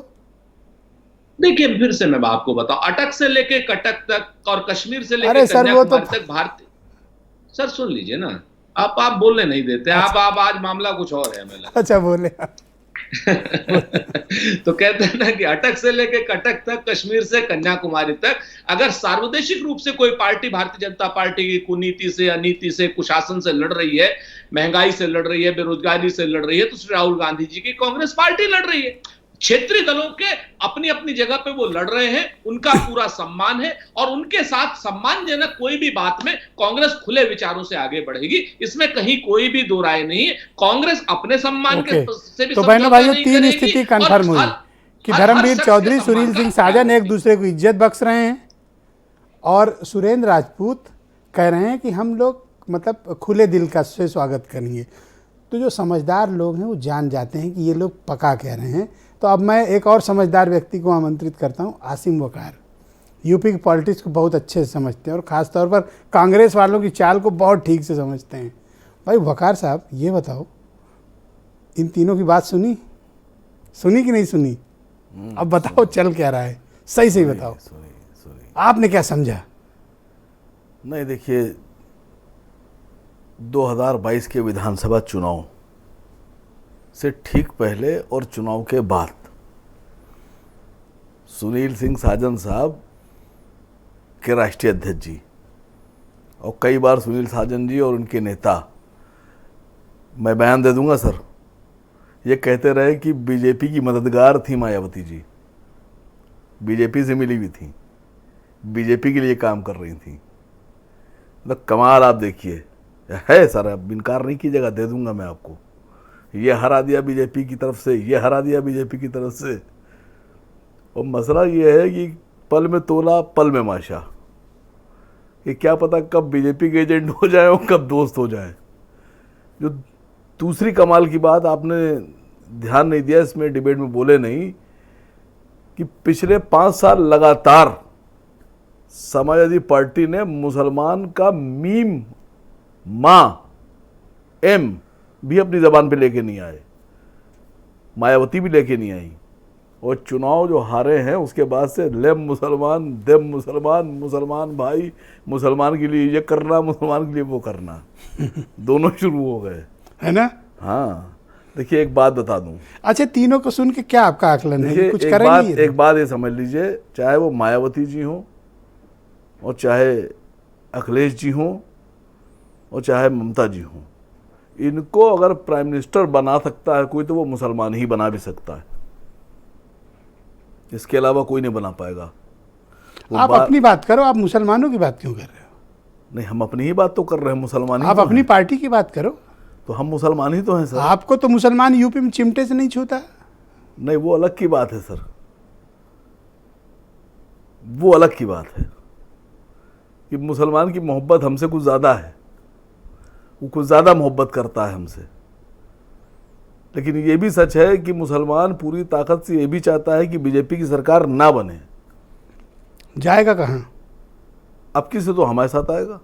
देखिए फिर से मैं आपको बताऊं, अटक से लेके कटक तक और कश्मीर से अरे लेके सर, वो तो- कन्याकुमारी तक भारतीय, सर सुन लीजिए ना, आप बोलने नहीं देते। आप आज मामला कुछ और है। मैं अच्छा बोले। तो कहते हैं ना कि अटक से लेके कटक तक, कश्मीर से कन्याकुमारी तक, अगर सार्वदेशिक रूप से कोई पार्टी भारतीय जनता पार्टी की कुनीति से, अनीति से, कुशासन से लड़ रही है, महंगाई से लड़ रही है, बेरोजगारी से लड़ रही है, तो श्री राहुल गांधी जी की कांग्रेस पार्टी लड़ रही है। क्षेत्रीय दलों के अपनी अपनी जगह पे वो लड़ रहे हैं, उनका पूरा सम्मान है, और उनके साथ सम्मानजनक कोई भी बात में कांग्रेस खुले विचारों से आगे बढ़ेगी, इसमें कहीं कोई भी दो राय नहीं है। कांग्रेस अपने सम्मान के से भी तो बहनों समझौता भाइयों, नहीं 3 करेगी स्थिति और कंफर्म हुई कि हर धर्मवीर शख्स चौधरी, के सम्मान सुनील सिंह का साजन एक ख्याल दूसरे को इज्जत बख्श रहे हैं, और सुरेंद्र राजपूत कह रहे हैं कि हम लोग मतलब खुले दिल का से स्वागत करेंगे। तो जो समझदार लोग हैं वो जान जाते हैं कि ये लोग पका कह रहे हैं। तो अब मैं एक और समझदार व्यक्ति को आमंत्रित करता हूं, आसिम वकार। यूपी की पॉलिटिक्स को बहुत अच्छे से समझते हैं और ख़ासतौर पर कांग्रेस वालों की चाल को बहुत ठीक से समझते हैं। भाई वकार साहब, ये बताओ, इन तीनों की बात सुनी कि नहीं सुनी? अब बताओ चल क्या रहा है, सही सही बताओ। आपने क्या समझा? नहीं, देखिए 2022 के विधानसभा चुनाव से ठीक पहले और चुनाव के बाद सुनील सिंह साजन साहब के राष्ट्रीय अध्यक्ष जी, और कई बार सुनील साजन जी और उनके नेता, मैं बयान दे दूंगा सर, ये कहते रहे कि बीजेपी की मददगार थी मायावती जी, बीजेपी से मिली हुई थी, बीजेपी के लिए काम कर रही थी। मतलब कमाल आप देखिए है सर, अब इनकार नहीं कीजिएगा, दे दूंगा मैं आपको। ये हरा दिया बीजेपी की तरफ से, ये हरा दिया बीजेपी की तरफ से। और मसला ये है कि पल में तोला पल में माशा, ये क्या पता कब बीजेपी के एजेंट हो जाए और कब दोस्त हो जाए। जो दूसरी कमाल की बात आपने ध्यान नहीं दिया, इसमें डिबेट में बोले नहीं, कि पिछले 5 साल लगातार समाजवादी पार्टी ने मुसलमान का मीम माँ एम भी अपनी जबान पे लेके नहीं आए। मायावती भी लेके नहीं आई। और चुनाव जो हारे हैं उसके बाद से लेम मुसलमान देम मुसलमान, मुसलमान भाई, मुसलमान के लिए ये करना, मुसलमान के लिए वो करना दोनों शुरू हो गए, है ना। हाँ देखिए एक बात बता दूं, अच्छा, तीनों को सुन के क्या आपका आकलन है, देखिए कुछ एक करेंगे ये? एक बात ये समझ लीजिए, चाहे वो मायावती जी हों और चाहे अखिलेश जी हों और चाहे ममता जी हों, इनको अगर प्राइम मिनिस्टर बना सकता है कोई तो वो मुसलमान ही बना भी सकता है, इसके अलावा कोई नहीं बना पाएगा। वो आप अपनी बात करो, आप मुसलमानों की बात क्यों कर रहे हो? नहीं, हम अपनी ही बात तो कर रहे हैं, मुसलमान ही आप तो अपनी हैं। पार्टी की बात करो। तो हम मुसलमान ही तो हैं सर। आपको तो मुसलमान यूपी में चिमटे से नहीं छूता। नहीं, वो अलग की बात है सर, वो अलग की बात है कि मुसलमान की मोहब्बत हमसे कुछ ज़्यादा है, वो कुछ ज़्यादा मोहब्बत करता है हमसे। लेकिन ये भी सच है कि मुसलमान पूरी ताकत से ये भी चाहता है कि बीजेपी की सरकार ना बने। जाएगा कहाँ? अब किसे तो हमारे साथ आएगा।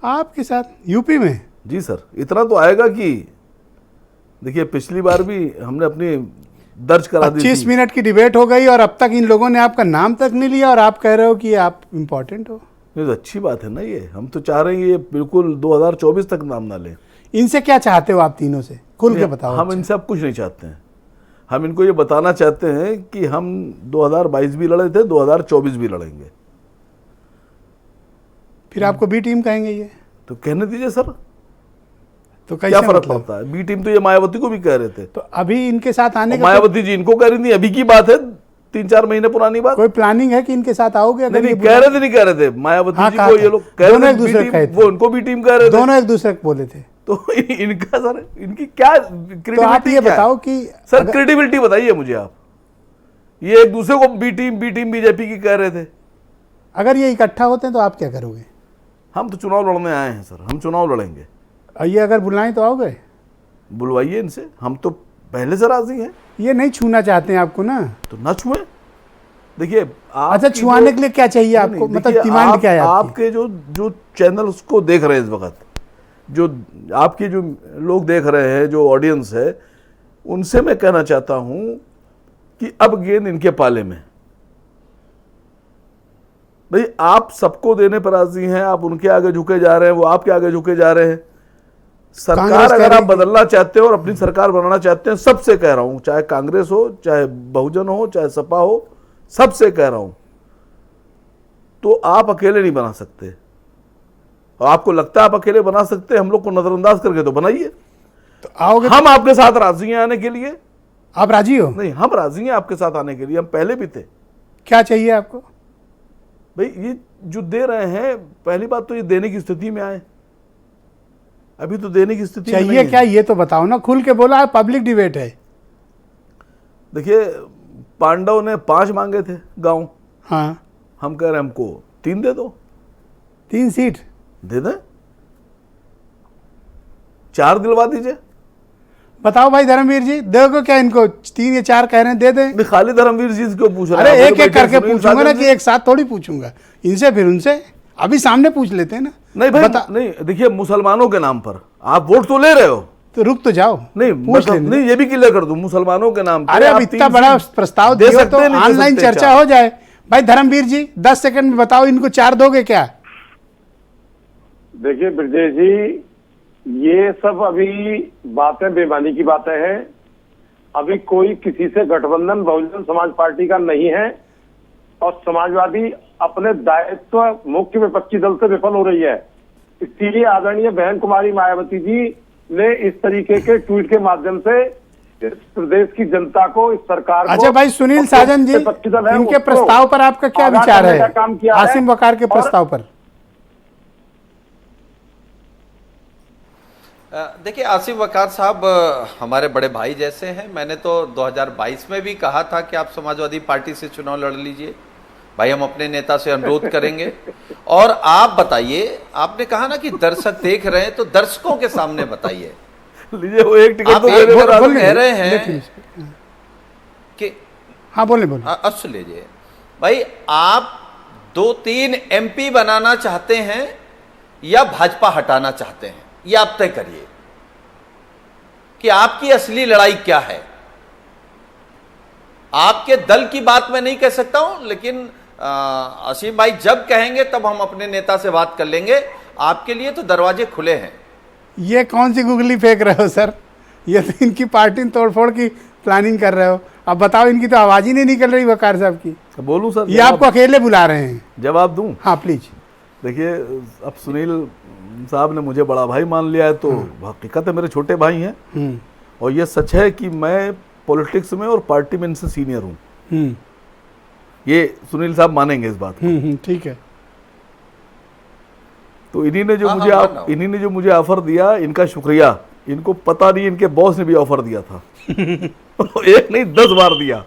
आपके साथ यूपी में? जी सर, इतना तो आएगा कि देखिए पिछली बार भी हमने अपनी दर्ज करा दी 25 थी। मिनट की डिबेट हो गई और अब तक इन लोगों ने आपका नाम तक नहीं लिया और आप कह रहे हो कि आप इम्पोर्टेंट हो। नहीं तो अच्छी बात है ना, ये हम तो चाह रहे हैं ये बिल्कुल 2024 तक नाम ना लें। इनसे क्या चाहते हो आप तीनों से, खुल के बताओ। हम इनसे अब कुछ नहीं चाहते हैं, हम इनको ये बताना चाहते हैं कि हम 2022 भी लड़े थे, 2024 भी लड़ेंगे। फिर आपको बी टीम कहेंगे ये? तो कहने दीजिए सर, तो कैसे क्या फर्क मतलब? पड़ता है? बी टीम तो ये मायावती को भी कह रहे थे, तो अभी इनके साथ आने और का मायावती जी इनको कह रही थी। अभी की बात है, 3-4 महीने पुरानी बात। कोई प्लानिंग है कि इनके साथ आओगे? अगर नहीं ये नहीं कह रहे थे, नहीं कह रहे थे मायावती हाँ, जी कहा को था। ये लोग कह दोनों रहे एक थे दूसरे बी को कहे टीम, थे। वो उनको बी टीम कह रहे थे। दोनों एक दूसरे को बोले थे। तो इनका सर, इनकी क्या तो आप क्रेडिबिलिटी ये क्या है? बताओ कि सर क्रेडिबिलिटी बताइए मुझे आप। ये एक दूसरे को बी टीम बीजेपी की कह रहे थे। अगर ये इकट्ठा होते हैं तो आप क्या करोगे? हम तो चुनाव लड़ने आए हैं सर, हम चुनाव लड़ेंगे। और ये अगर बुलाएं तो आओगे? बुलवाइए इनसे, हम तो पहले से राजी हैं। ये नहीं छूना चाहते हैं आपको ना? तो ना छुए। देखिए अच्छा, छुआने के लिए क्या चाहिए आपको? मतलब डिमांड क्या है आपकी? आपके जो चैनल उसको देख रहे हैं इस वक्त, जो आपके जो लोग देख रहे हैं, जो ऑडियंस है, उनसे मैं कहना चाहता हूं कि अब गेंद इनके पाले में। भाई आप सबको देने पर राजी हैं, आप उनके आगे झुके जा रहे हैं, वो आपके आगे झुके जा रहे हैं। सरकार अगर आप बदलना चाहते हो और अपनी सरकार बनाना चाहते हैं, सबसे कह रहा हूं, चाहे कांग्रेस हो, चाहे बहुजन हो, चाहे सपा हो, सबसे कह रहा हूं, तो आप अकेले नहीं बना सकते। और आपको लगता है आप अकेले बना सकते हैं हम लोग को नजरअंदाज करके, तो बनाइए। तो आओगे? हम आपके साथ राजी हैं आने के लिए। आप राजी हो? नहीं, हम राजी हैं आपके साथ आने के लिए, हम पहले भी थे। क्या चाहिए आपको? भाई ये जो दे रहे हैं, पहली बात तो ये देने की स्थिति में आए। अभी तो देने की स्थिति में चाहिए नहीं क्या है। ये तो बताओ ना, खुल के बोला है, पब्लिक डिबेट है। देखिए पांडव ने 5 मांगे थे गांव, हाँ, हम कह रहे हैं हमको 3 दे दो। 3 सीट दे दें, 4 दिलवा दीजिए। बताओ भाई धर्मवीर जी, देखो क्या इनको 3 या 4 कह रहे हैं, दे दें। नहीं, खाली धर्मवीर जी क्यों पूछ रहे अरे हैं? एक एक करके सुनील पूछूंगा ना, साजन कि जी। एक साथ थोड़ी पूछूंगा, इनसे फिर उनसे। अभी सामने पूछ लेते हैं ना। नहीं भाई, नहीं देखिए, मुसलमानों के नाम पर आप वोट तो ले रहे हो। तो रुक तो जाओ, नहीं पूछ मतलब, लेने। नहीं ये भी क्लियर कर दूं, मुसलमानों के नाम पे अरे अब आप इतना 3 बड़ा सीट प्रस्ताव दे दिया सकते तो हैं, नहीं दे ऑनलाइन सकते चर्चा 4। हो जाए। भाई धर्मवीर जी 10 सेकंड में बताओ, इनको 4 दोगे क्या? देखिए ब्रजेश जी, ये सब अभी बातें बेमानी की बातें हैं। अभी कोई किसी से गठबंधन बहुजन समाज पार्टी का नहीं है, और समाजवादी अपने दायित्व मुख्य विपक्षी दल से विफल हो रही है। इसीलिए आदरणीय बहन कुमारी मायावती जी ने इस तरीके के ट्वीट के माध्यम से इस प्रदेश की जनता को, इस सरकार को, अच्छा भाई सुनील साजन जी, विपक्षी दल है इनके उसको प्रस्ताव पर आपका क्या आगाह विचार करने है? का काम किया है। आसिम वकार के और प्रस्ताव पर। देखिए आसिफ वकार साहब हमारे बड़े भाई जैसे हैं। मैंने तो 2022 में भी कहा था कि आप समाजवादी पार्टी से चुनाव लड़ लीजिए भाई, हम अपने नेता से अनुरोध करेंगे। और आप बताइए, आपने कहा ना कि दर्शक देख रहे हैं, तो दर्शकों के सामने बताइए। लीजिए, वो एक टिकट आप तो एक देने वोट पर बोल राजी कह हैं। रहे हैं कि हाँ बोले बोले। अब सुन लीजिए भाई, आप 2-3 MP बनाना चाहते हैं या भाजपा हटाना चाहते हैं, ये आप तय करिए कि आपकी असली लड़ाई क्या है। आपके दल की बात मैं नहीं कह सकता हूं, लेकिन असीम भाई जब कहेंगे तब हम अपने नेता से बात कर लेंगे। आपके लिए तो दरवाजे खुले हैं। ये कौन सी गुगली फेंक रहे हो सर? ये तो इनकी पार्टी तोड़फोड़ की प्लानिंग कर रहे हो। अब बताओ, इनकी तो आवाज ही नहीं निकल रही वकार साहब की। बोलूं सर? ये आपको अकेले बुला रहे हैं। जवाब दूं? हाँ प्लीज। देखिए, अब सुनील साहब ने मुझे बड़ा भाई मान लिया है, तो हकीकत है मेरे छोटे भाई हैं। और ये सच है कि मैं पॉलिटिक्स में और पार्टी में इनसे सीनियर हूँ। ये सुनील साहब मानेंगे इस बात को। ठीक है। तो इन्हीं ने जो मुझे ऑफर दिया, इनका शुक्रिया। इनको पता नहीं, इनके बॉस ने भी ऑफर दिया था। एक नहीं 10 बार दिया,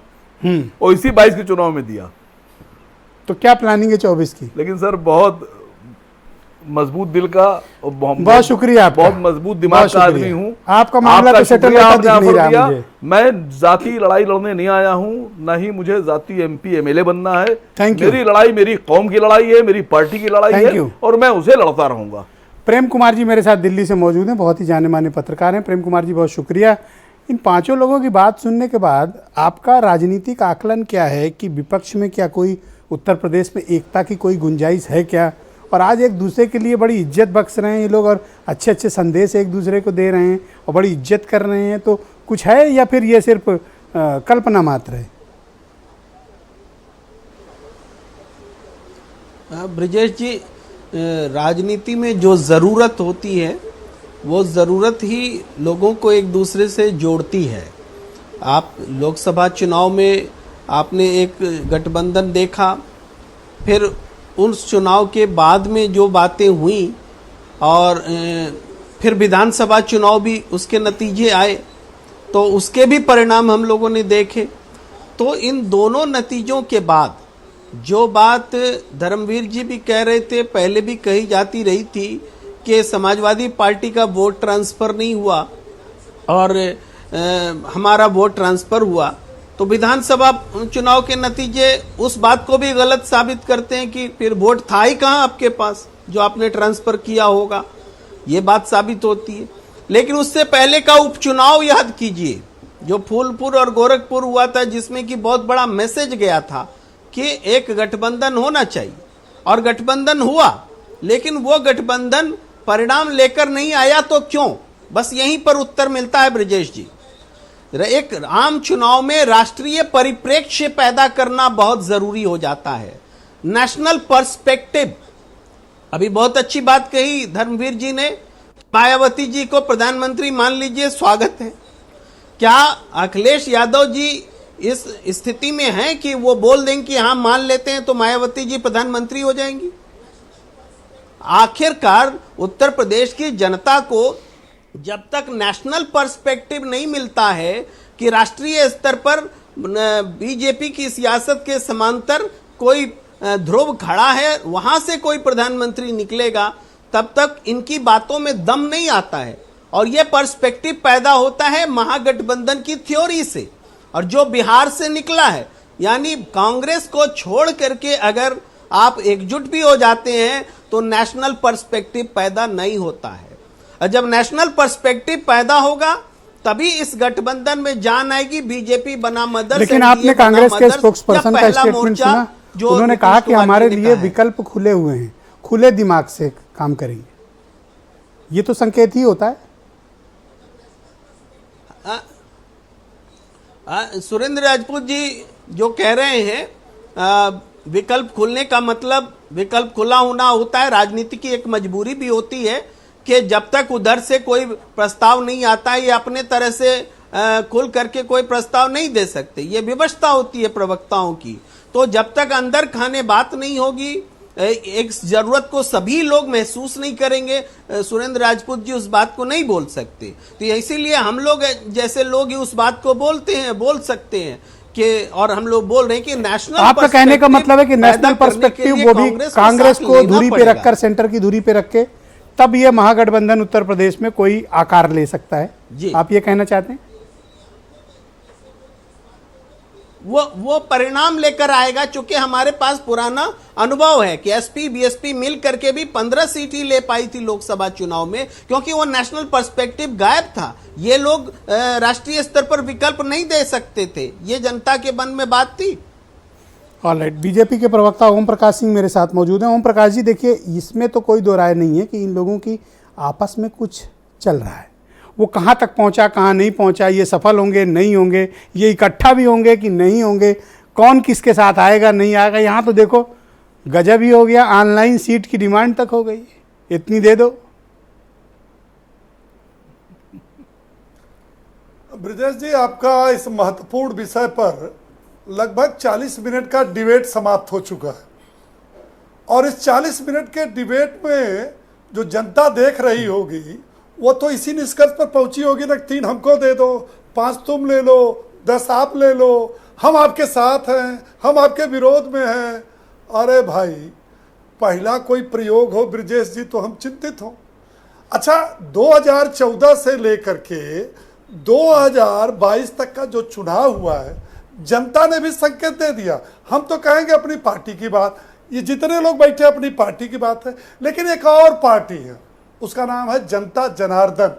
और इसी 22 के चुनाव में दिया। तो क्या प्लानिंग है 24 की? लेकिन सर बहुत मजबूत दिल का और बहुत शुक्रिया आपका। बहुत मजबूत दिमाग का आदमी हूँ। आपका मामला तो सेटल होता दिख नहीं रहा मुझे। मैं जाति लड़ाई लड़ने नहीं आया हूँ, ना ही मुझे जाति MP MLA बनना है। Thank you. मेरी लड़ाई मेरी कौम की लड़ाई है, मेरी पार्टी की लड़ाई है, और मैं उसे लड़ता रहूंगा। प्रेम कुमार जी मेरे साथ दिल्ली से मौजूद हैं, बहुत ही जाने माने पत्रकार हैं। प्रेम कुमार जी बहुत शुक्रिया। इन 5 लोगों की बात सुनने के बाद आपका राजनीतिक आकलन क्या है कि विपक्ष में क्या कोई उत्तर प्रदेश में एकता की कोई गुंजाइश है क्या? और आज एक दूसरे के लिए बड़ी इज्जत बख्श रहे हैं ये लोग, और अच्छे अच्छे संदेश एक दूसरे को दे रहे हैं और बड़ी इज्जत कर रहे हैं, तो कुछ है या फिर ये सिर्फ कल्पना मात्र है? ब्रजेश जी, राजनीति में जो ज़रूरत होती है वो ज़रूरत ही लोगों को एक दूसरे से जोड़ती है। आप लोकसभा चुनाव में आपने एक गठबंधन देखा, फिर उस चुनाव के बाद में जो बातें हुई, और फिर विधानसभा चुनाव भी उसके नतीजे आए, तो उसके भी परिणाम हम लोगों ने देखे। तो इन दोनों नतीजों के बाद जो बात धर्मवीर जी भी कह रहे थे, पहले भी कही जाती रही थी कि समाजवादी पार्टी का वोट ट्रांसफ़र नहीं हुआ और हमारा वोट ट्रांसफ़र हुआ, तो विधानसभा चुनाव के नतीजे उस बात को भी गलत साबित करते हैं कि फिर वोट था ही कहाँ आपके पास जो आपने ट्रांसफ़र किया होगा, ये बात साबित होती है। लेकिन उससे पहले का उपचुनाव याद कीजिए, जो फूलपुर और गोरखपुर हुआ था, जिसमें कि बहुत बड़ा मैसेज गया था कि एक गठबंधन होना चाहिए, और गठबंधन हुआ, लेकिन वो गठबंधन परिणाम लेकर नहीं आया। तो क्यों? बस यहीं पर उत्तर मिलता है ब्रजेश जी। एक आम चुनाव में राष्ट्रीय परिप्रेक्ष्य पैदा करना बहुत जरूरी हो जाता है, नेशनल पर्सपेक्टिव। अभी बहुत अच्छी बात कही धर्मवीर जी ने, मायावती जी को प्रधानमंत्री मान लीजिए, स्वागत है। क्या अखिलेश यादव जी इस स्थिति में हैं कि वो बोल दें कि हाँ मान लेते हैं तो मायावती जी प्रधानमंत्री हो जाएंगी? आखिरकार उत्तर प्रदेश की जनता को जब तक नेशनल पर्सपेक्टिव नहीं मिलता है कि राष्ट्रीय स्तर पर बीजेपी की सियासत के समांतर कोई ध्रुव खड़ा है, वहां से कोई प्रधानमंत्री निकलेगा, तब तक इनकी बातों में दम नहीं आता है। और यह पर्सपेक्टिव पैदा होता है महागठबंधन की थ्योरी से, और जो बिहार से निकला है, यानी कांग्रेस को छोड़ करके अगर आप एकजुट भी हो जाते हैं तो नेशनल पर्सपेक्टिव पैदा नहीं होता है। और जब नेशनल पर्सपेक्टिव पैदा होगा तभी इस गठबंधन में जान आएगी। बीजेपी बना मदर, लेकिन आपने कांग्रेस के स्पोक्स पर्सन का स्टेटमेंट सुना, उन्होंने कहा कि हमारे लिए विकल्प खुले हुए हैं, खुले दिमाग से काम करेंगे। ये तो संकेत ही होता है। सुरेंद्र राजपूत जी जो कह रहे हैं, विकल्प खुलने का मतलब विकल्प खुला होना होता है, राजनीति की एक मजबूरी भी होती है कि जब तक उधर से कोई प्रस्ताव नहीं आता है, ये अपने तरह से खुल करके कोई प्रस्ताव नहीं दे सकते, ये विवशता होती है प्रवक्ताओं की। तो जब तक अंदर खाने बात नहीं होगी, एक जरूरत को सभी लोग महसूस नहीं करेंगे, सुरेंद्र राजपूत जी उस बात को नहीं बोल सकते। तो इसीलिए हम लोग जैसे लोग ही उस बात को बोलते हैं, बोल सकते हैं कि, और हम लोग बोल रहे हैं कि नेशनल, आपका कहने का मतलब है कि नेशनल पर्सपेक्टिव वो भी कांग्रेस को दूरी पे रखकर, सेंटर की दूरी पे रख के, तब ये महागठबंधन उत्तर प्रदेश में कोई आकार ले सकता है जी। आप ये कहना चाहते हैं? वो परिणाम लेकर आएगा, चूंकि हमारे पास पुराना अनुभव है कि एसपी बीएसपी मिल करके भी 15 सीट ही ले पाई थी लोकसभा चुनाव में, क्योंकि वो नेशनल पर्सपेक्टिव गायब था। ये लोग राष्ट्रीय स्तर पर विकल्प नहीं दे सकते थे, ये जनता के मन में बात थी। ऑलराइट, बीजेपी के प्रवक्ता ओम प्रकाश सिंह मेरे साथ मौजूद हैं। ओम प्रकाश जी, देखिए, इसमें तो कोई दो राय नहीं है कि इन लोगों की आपस में कुछ चल रहा है। वो कहाँ तक पहुँचा, कहाँ नहीं पहुँचा, ये सफल होंगे नहीं होंगे, ये इकट्ठा भी होंगे कि नहीं होंगे, कौन किसके साथ आएगा नहीं आएगा, यहाँ तो देखो गजब ही हो गया। ऑनलाइन सीट की डिमांड तक हो गई, इतनी दे दो। ब्रिजेश जी, आपका इस महत्वपूर्ण विषय पर लगभग 40 मिनट का डिबेट समाप्त हो चुका है, और इस 40 मिनट के डिबेट में जो जनता देख रही होगी वो तो इसी निष्कर्ष पर पहुंची होगी ना, 3 हमको दे दो, 5 तुम ले लो, 10 आप ले लो, हम आपके साथ हैं, हम आपके विरोध में हैं। अरे भाई, पहला कोई प्रयोग हो ब्रिजेश जी तो हम चिंतित हों। अच्छा, 2014 से लेकर के 2022 तक का जो चुनाव हुआ है, जनता ने भी संकेत दे दिया। हम तो कहेंगे अपनी पार्टी की बात, ये जितने लोग बैठे अपनी पार्टी की बात है, लेकिन एक और पार्टी है, उसका नाम है जनता जनार्दन।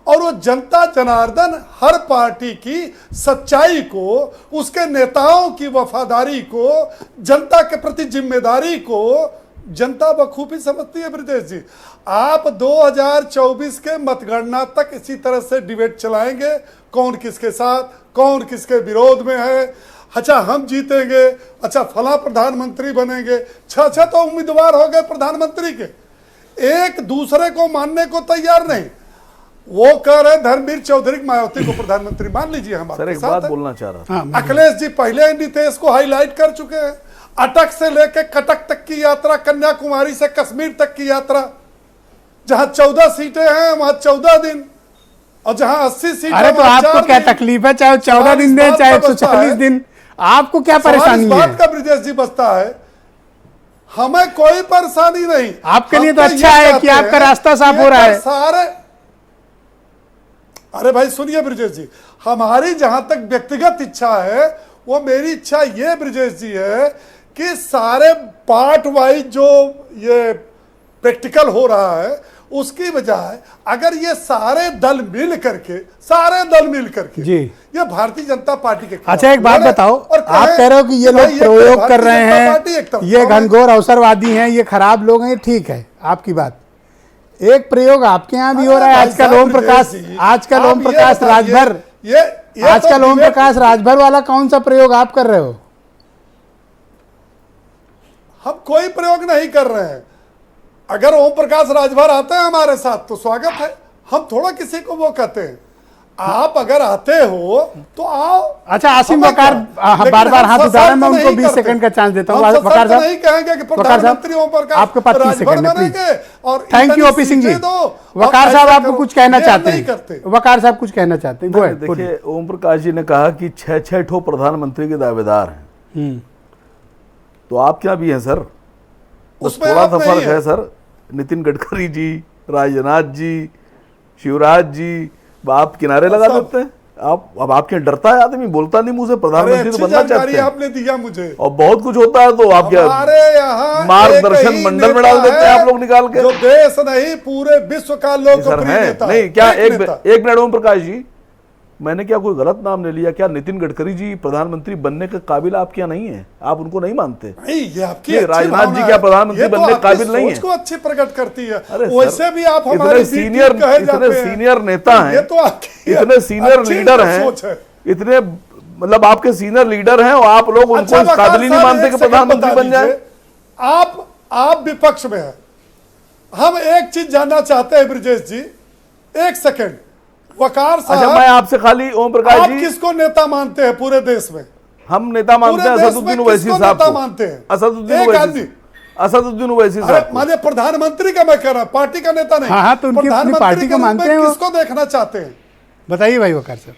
और वो जनता जनार्दन हर पार्टी की सच्चाई को, उसके नेताओं की वफादारी को, जनता के प्रति जिम्मेदारी को जनता बखूबी समझती है। ब्रिजेश जी, आप 2024 के मतगणना तक इसी तरह से डिबेट चलाएंगे, कौन किसके साथ, कौन किसके विरोध में है। अच्छा, हम जीतेंगे, अच्छा फला प्रधानमंत्री बनेंगे, 6 तो उम्मीदवार हो गए प्रधानमंत्री के, एक दूसरे को मानने को तैयार नहीं। वो कह रहे धर्मवीर चौधरी मायावती को प्रधानमंत्री मान लीजिए। हम सर एक बात बोलना चाह रहा था। अखिलेश जी पहले नीतीश को हाईलाइट कर चुके हैं। अटक से लेकर कटक तक की यात्रा, कन्याकुमारी से कश्मीर तक की यात्रा, जहां 14 सीटें हैं वहां 14 दिन, और जहां 80 सीटें। अरे तो आपको क्या तकलीफ है, चाहे 14 दिन दें चाहे 140 दिन, आपको क्या परेशानी है? बात का ब्रिजेश जी बचता है, हमें कोई परेशानी नहीं। आपके लिए तो अच्छा है कि आपका रास्ता साफ हो रहा है। सारे, अरे भाई सुनिए ब्रिजेश जी, हमारी जहां तक व्यक्तिगत इच्छा है, वो मेरी इच्छा ये ब्रिजेश जी है कि सारे पार्ट वाइज जो ये प्रैक्टिकल हो रहा है, उसकी बजाय अगर ये सारे दल मिल करके जी, ये भारतीय जनता पार्टी के। अच्छा एक बात बताओ, आप कह रहे हो कि ये लोग प्रयोग कर रहे हैं, ये घनघोर अवसरवादी हैं, ये खराब लोग हैं, ठीक है आपकी बात। एक प्रयोग आपके यहाँ भी हो रहा है। आजकल ओम प्रकाश राजभर वाला कौन सा प्रयोग आप कर रहे हो? हम कोई प्रयोग नहीं कर रहे हैं। अगर ओम प्रकाश राजभर आते हैं हमारे साथ तो स्वागत है, हम थोड़ा किसी को वो कहते हैं। आप अगर आते हो तो आओ। अच्छा, आसिम वकार बार बार हाथ उठा रहे हैं, मैं उनको 20 सेकंड का चांस देता हूँ। वकार साहब नहीं कहेंगे कि प्रधानमंत्री ओम प्रकाश आपके पास 30 सेकंड है, please. Thank you OP Singh ji. Waqar साहब आपको कुछ कहना चाहते हैं? वकार साहब कुछ कहना चाहते हैं? देखिए, ओम प्रकाश जी ने कहा कि 6 ठो प्रधानमंत्री के दावेदार हैं, तो आप क्या भी हैं सर? उसमें थोड़ा सा फर्क है सर। नितिन गडकरी जी, राजनाथ जी, शिवराज जी, आप किनारे लगा देते हैं। आप अब आपके डरता है आदमी, बोलता नहीं मुंह से, प्रधानमंत्री तो बनना चाहते हैं। आपने दिया मुझे, और बहुत कुछ होता है तो आप क्या मार्गदर्शन मंडल में डाल देते हैं आप लोग निकाल के? जो देश नहीं पूरे विश्व का लोकप्रिय नेता नहीं, क्या एक मिनट ओम प्रकाश जी, मैंने क्या कोई गलत नाम ले लिया? क्या नितिन गडकरी जी प्रधानमैंत्री बनने के काबिल आप क्या नहीं है? आप उनको नहीं मानते? नहीं, ये आपकी राजनाथ जी क्या प्रधानमंत्री बनने के काबिल नहीं है? को अच्छी प्रकट करती है। वैसे भी आप हमारे इतने सीनियर नेता हैं, इतने सीनियर लीडर हैं, इतने मतलब आपके सीनियर लीडर हैं, और आप लोग उनको इस काबिल ही नहीं मानते कि प्रधानमंत्री बन जाए। आप विपक्ष में हैं। हम एक चीज जानना चाहते हैं ब्रिजेश जी, एक सेकंड। वकार साहब, अच्छा मैं आपसे खाली ओम प्रकाश जी, आप किसको नेता मानते हैं पूरे देश में? हम नेता मानते हैं असदुद्दीन ओवैसी साहब को। मानते हैं असदुद्दीन ओवैसी साहब। माने प्रधानमंत्री का मैं कह रहा हूं, पार्टी का नेता नहीं। हाँ, तो उनकी अपनी पार्टी को मानते हैं। किसको देखना चाहते हैं बताइए भाई वकार साहब।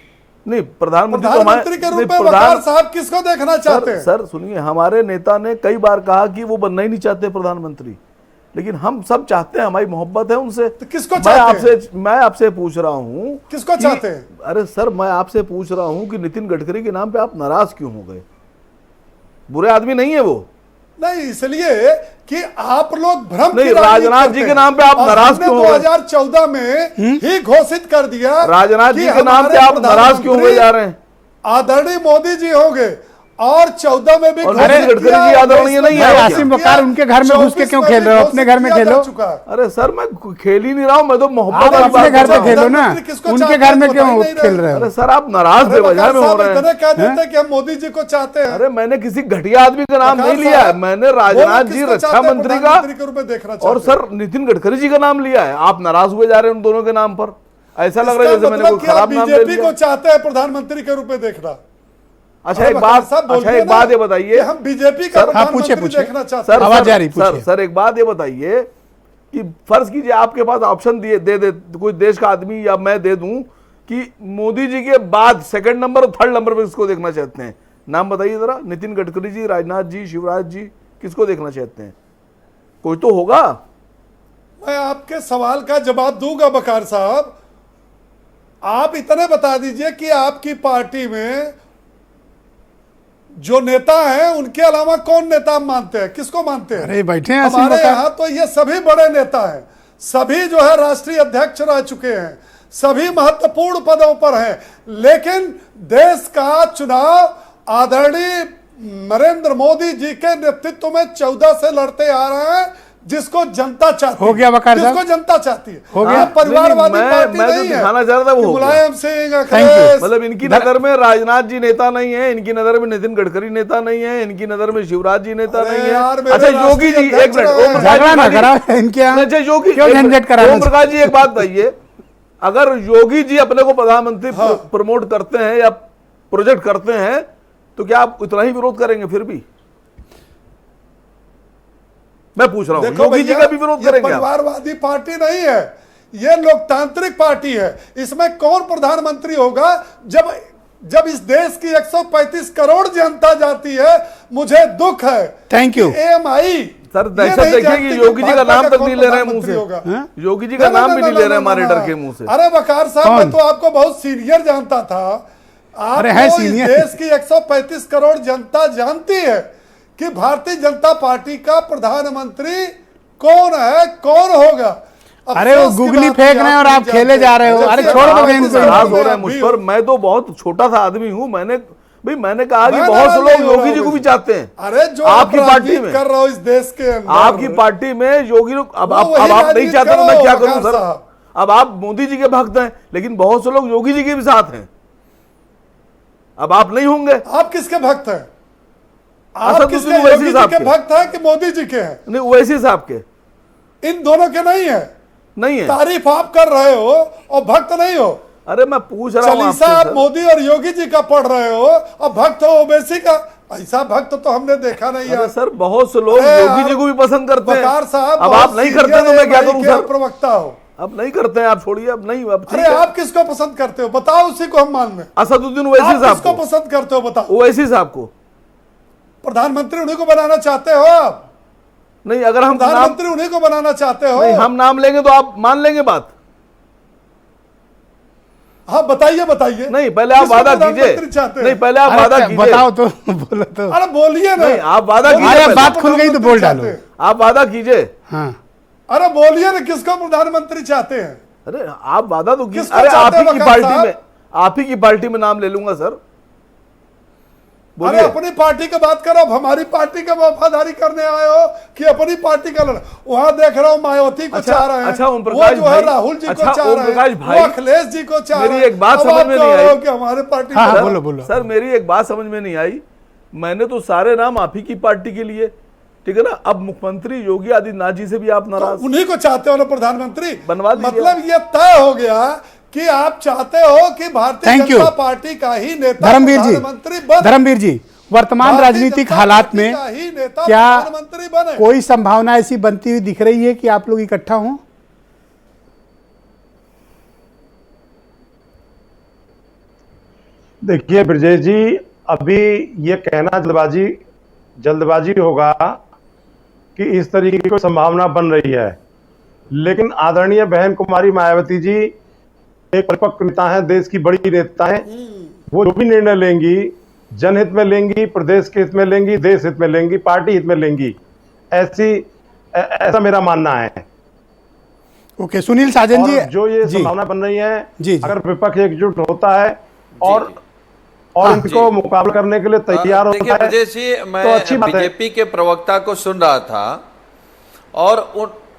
नहीं, प्रधानमंत्री के रूप में वकार साहब किसको देखना चाहते हैं? सर सुनिए, हमारे नेता ने कई बार कहा कि वो बनना ही नहीं चाहते प्रधानमंत्री। लेकिन हम सब चाहते हैं, हमारी मोहब्बत है उनसे। तो किसको चाहते हैं? मैं आपसे पूछ रहा हूं किसको चाहते हैं? अरे सर, मैं आपसे पूछ रहा हूं कि नितिन गडकरी के नाम पे आप नाराज क्यों हो गए? बुरे आदमी नहीं है वो। नहीं, इसलिए कि आप लोग भ्रम नहीं, की राजनीति राजनाथ जी करते के हैं। नाम पे आप और नाराज हमने क्यों हो गए? 2014 में ही घोषित कर दिया राजनाथ कि जी के नाम पे हमारे आप नाराज क्यों हुए जा रहे हैं? आदरणीय मोदी जी होंगे, और 14 में भी और घोषित नितिन गडकरी किया, जी आदरणीय नहीं है? भाई, क्या? आसिम बकार उनके घर में घुस के क्यों खेल रहे हो? अपने घर में खेलो। अरे सर, मैं खेल ही नहीं रहा हूं, मैं तो मोहब्बत आप की अपने बात घर कर रहा में हूं। खेलो ना, किसको उनके चाहते घर हैं, में बता ही क्यों नहीं खेल रहे हो? अरे सर, आप नाराज अरे बेवजह में हो साहब रहे इतने हैं। कह देते हैं कि हम मोदी जी को चाहते हैं। अरे मैंने किसी घटिया आदमी का नाम बकार नहीं लिया है, साहब, मैंने वो राजनाथ लोग जी किसको रक्षा चाहते हैं? मंत्री का प्रधानमंत्री के रूप में देखना चाहते और हैं। सर नितिन गडकरी जी का नाम लिया है। आप नाराज हुए जा रहे हैं उन दोनों के नाम पर। ऐसा लग रहा है जैसे मैंने मतलब कोई कि आप खराब नाम ले बीजेपी को लिया। चाहते हैं प्रधानमंत्री के रूप में देखना। अच्छा अरे एक बकार बात साहब, बोलिए अच्छा एक ना बात ये बताइए कि हम बीजेपी का सर, हाँ, पूछिए, प्रधानमंत्री पूछिए। देखना चाहते सर हैं। आवाज आ रही, सर पूछिए। सर एक बात ये बताइए कि फर्ज कीजिए आपके पास ऑप्शन दे कोई देश का आदमी या मैं दे दूं कि मोदी जी के बाद सेकंड नंबर और थर्ड नंबर पर किसको देखना चाहते हैं? नाम बताइए जरा। नितिन गडकरी जी, राजनाथ जी, शिवराज जी, किसको देखना चाहते हैं? कोई तो होगा। मैं आपके सवाल का जवाब दूंगा बकार साहब। आप इतने बता दीजिए कि आपकी पार्टी में जो नेता हैं उनके अलावा कौन नेता आप मानते हैं? किसको मानते हैं? अरे बैठे हैं आसिम हमारे बकार। यहाँ तो ये सभी बड़े नेता हैं, सभी जो है राष्ट्रीय अध्यक्ष रह चुके हैं, सभी महत्वपूर्ण पदों पर हैं, लेकिन देश का चुनाव आदरणीय नरेंद्र मोदी जी के नेतृत्व में 14 से लड़ते आ रहे हैं, जिसको जनता चाहती हो गया बकार साहब? जिसको जनता चाहती है। हो गया? ये परिवारवादी नहीं, पार्टी मैं तो नहीं है दिखाना चाह रहा था वो कि हो गया। Mulayam Singh, Thank you। अखिलेश, मतलब इनकी नजर में राजनाथ जी नेता नहीं है, इनकी नजर में नितिन गडकरी नेता नहीं है, इनकी नजर में शिवराज जी नेता अरे नहीं यार, है। मेरे अच्छा योगी जी, राष्ट्रीय एक मिनट, अध्यक्ष ओम हैं। प्रकाश झगड़ा ना जी, कराओ इनके यहाँ। अच्छा योगी, क्यों झंझट कराना? ओम प्रकाश जी एक बात बताइए, अगर योगी जी अपने को प्रधानमंत्री प्रमोट करते हैं या प्रोजेक्ट करते हैं तो क्या आप इतना ही विरोध करेंगे? फिर भी मैं पूछ रहा हूं, देखो योगी जी भैया, का भी विरोध ये करेंगे आप? परिवारवादी पार्टी नहीं है, ये लोकतांत्रिक पार्टी है। इसमें कौन प्रधानमंत्री होगा जब इस देश की 135 करोड़ जनता जाती है? मुझे दुख है। Thank you. एएमआई सर दहशत देखिए कि योगी जी का नाम तक नहीं ले रहे हैं मुंह से। योगी जी का नाम भी नहीं ले रहे हैं हमारे डर के मुंह से। अरे बकार साहब, मैं तो आपको बहुत सीनियर जानता था। अरे है आपको इस सीनियर। देश की 135 करोड़ जनता जानती है कि भारतीय जनता पार्टी का प्रधानमंत्री कौन है, कौन होगा। अरे वो अफसोस की गुगली बात फेंक कि रहे हैं और आप नहीं खेले जानते। जा रहे हो। जबकि अरे आप छोड़ दो आपके इनको। साथ नाराज हो में रहे हैं आप मुझ भी पर। हो। मैं तो बहुत छोटा सा आदमी हूं। मैंने कहा कि मैं बहुत नाराज से नहीं लोग हो रहा योगी जी हूं को भी वैसे। चाहते हैं। अरे जो आपकी आप पार्टी राजनीति में, कर रहे हो इस देश के अंदर, आपकी पार्टी में योगी लोग अब वो आप वही नहीं राजनीति चाहते तो मैं करो, क्या करूं बकार सर? साहब। अब आप मोदी जी के भक्त हैं, लेकिन बहुत से लोग योगी जी के भी साथ हैं। अब आप नहीं होंगे। आप किसके भक्त हैं? आप असदुद्दीन किसके, ओवैसी योगी जी साहब के के। भक्त हैं कि मोदी जी के हैं? नहीं, वैसे साहब के इन दोनों के नहीं है। नहीं है। तारीफ आप कर रहे हो और भक्त नहीं हो। अरे मैं पूछ रहा हूं चालीसा आपसे आप सर। मोदी और योगी जी का पढ़ रहे हो और भक्त हो ओवैसी का। ऐसा भक्त तो हमने देखा नहीं अरे यार। सर बहुत से लोग अरे योगी यार, जी को भी पसंद करते हैं। बकार साहब, अब बहुत आप नहीं करते तो सीनियर मैं क्या एएमआई करूं के सर? प्रवक्ता हो। अब नहीं करते हैं, आप छोड़िए। अब नहीं, अब ठीक अरे है। आप किसको पसंद करते हो बताओ, उसी को हम मान लें। असदुद्दीन ओवैसी आप साहब किसको को। पसंद करते हो बताओ। ओवैसी साहब को। प्रधानमंत्री उन्हीं को बनाना चाहते हो आप? नहीं, अगर हम नाम प्रधानमंत्री उन्हीं को बनाना चाहते हो? नहीं, हम नाम लेंगे तो आप मान लेंगे बात? हाँ बताइए, बताइए। नहीं, पहले आप किसको वादा प्रधानमंत्री कीजिए। चाहते हैं? नहीं, पहले आप अरे वादा क्या, कीजिए। बताओ तो बोलो तो। अरे बोलिए ना। नहीं, आप वादा कीजिए अरे पहले। बात खुल गई तो बोल डालो। चाहते हैं? आप वादा कीजिए। हाँ अरे बोलिए ना, किसको प्रधानमंत्री चाहते हैं? अरे आप वादा तो कीजिए। किसको अरे आप चाहते ही हैं की वकार पार्टी साहब? में, आप ही की पार्टी में नाम ले लूंगा सर। अरे बोलिए। अपनी पार्टी की बात करो। अब हमारी पार्टी का वफादारी करने आए हो कि अपनी पार्टी का लड़? वहां देख रहा हूं मायावती को अच्छा, चाह रहे हैं। अच्छा, ओम वो प्रकाश जो है भाई। राहुल जी अच्छा, को चाह ओम रहे प्रकाश हैं। भाई। वो अखिलेश जी को चाह मेरी रहे हैं। एक बात अब समझ आप में कह नहीं रहे हो आई। कि हमारे पार्टी हाँ, का- बोलो बोलो। सर मेरी एक बात समझ में नहीं आई। मैंने तो सारे नाम आप ही की पार्टी के लिए, ठीक है ना? अब मुख्यमंत्री योगी आदित्यनाथ जी से भी आप नाराज। उन्हीं को चाहते हो ना प्रधानमंत्री? बनवा दीजिए। मतलब ये तय हो गया कि आप चाहते हो कि भारतीय Thank you। जनता पार्टी का ही नेता धर्मवीर प्रधानमंत्री जी, बने। धर्मवीर जी, वर्तमान भारतीय राजनीतिक जनता हालात पार्टी में का ही नेता क्या प्रधानमंत्री बने। कोई संभावना ऐसी बनती हुई दिख रही है कि आप लोग इकट्ठा हों? देखिए ब्रजेश जी, अभी ये कहना जल्दबाजी होगा कि इस तरीके की कोई संभावना बन रही है। लेकिन आदरणीय बहन कुमारी मायावती जी एक परिपक्व नेता है, देश की बड़ी नेता है। वो जो भी निर्णय लेंगी जनहित में लेंगी, प्रदेश के हित में लेंगी, देश हित में लेंगी, पार्टी हित में लेंगी, ऐसा मेरा मानना है। ओके, सुनील साजन जी, जो ये जी संभावना बन रही है, जी, अगर विपक्ष एकजुट होता है और हाँ, इनको मुकाबला करने के लिए तैयार देखिए होता है ब्रजेश जी, मैं तो अच्छी बात है। बीजेपी के प्रवक्ता को सुन रहा था और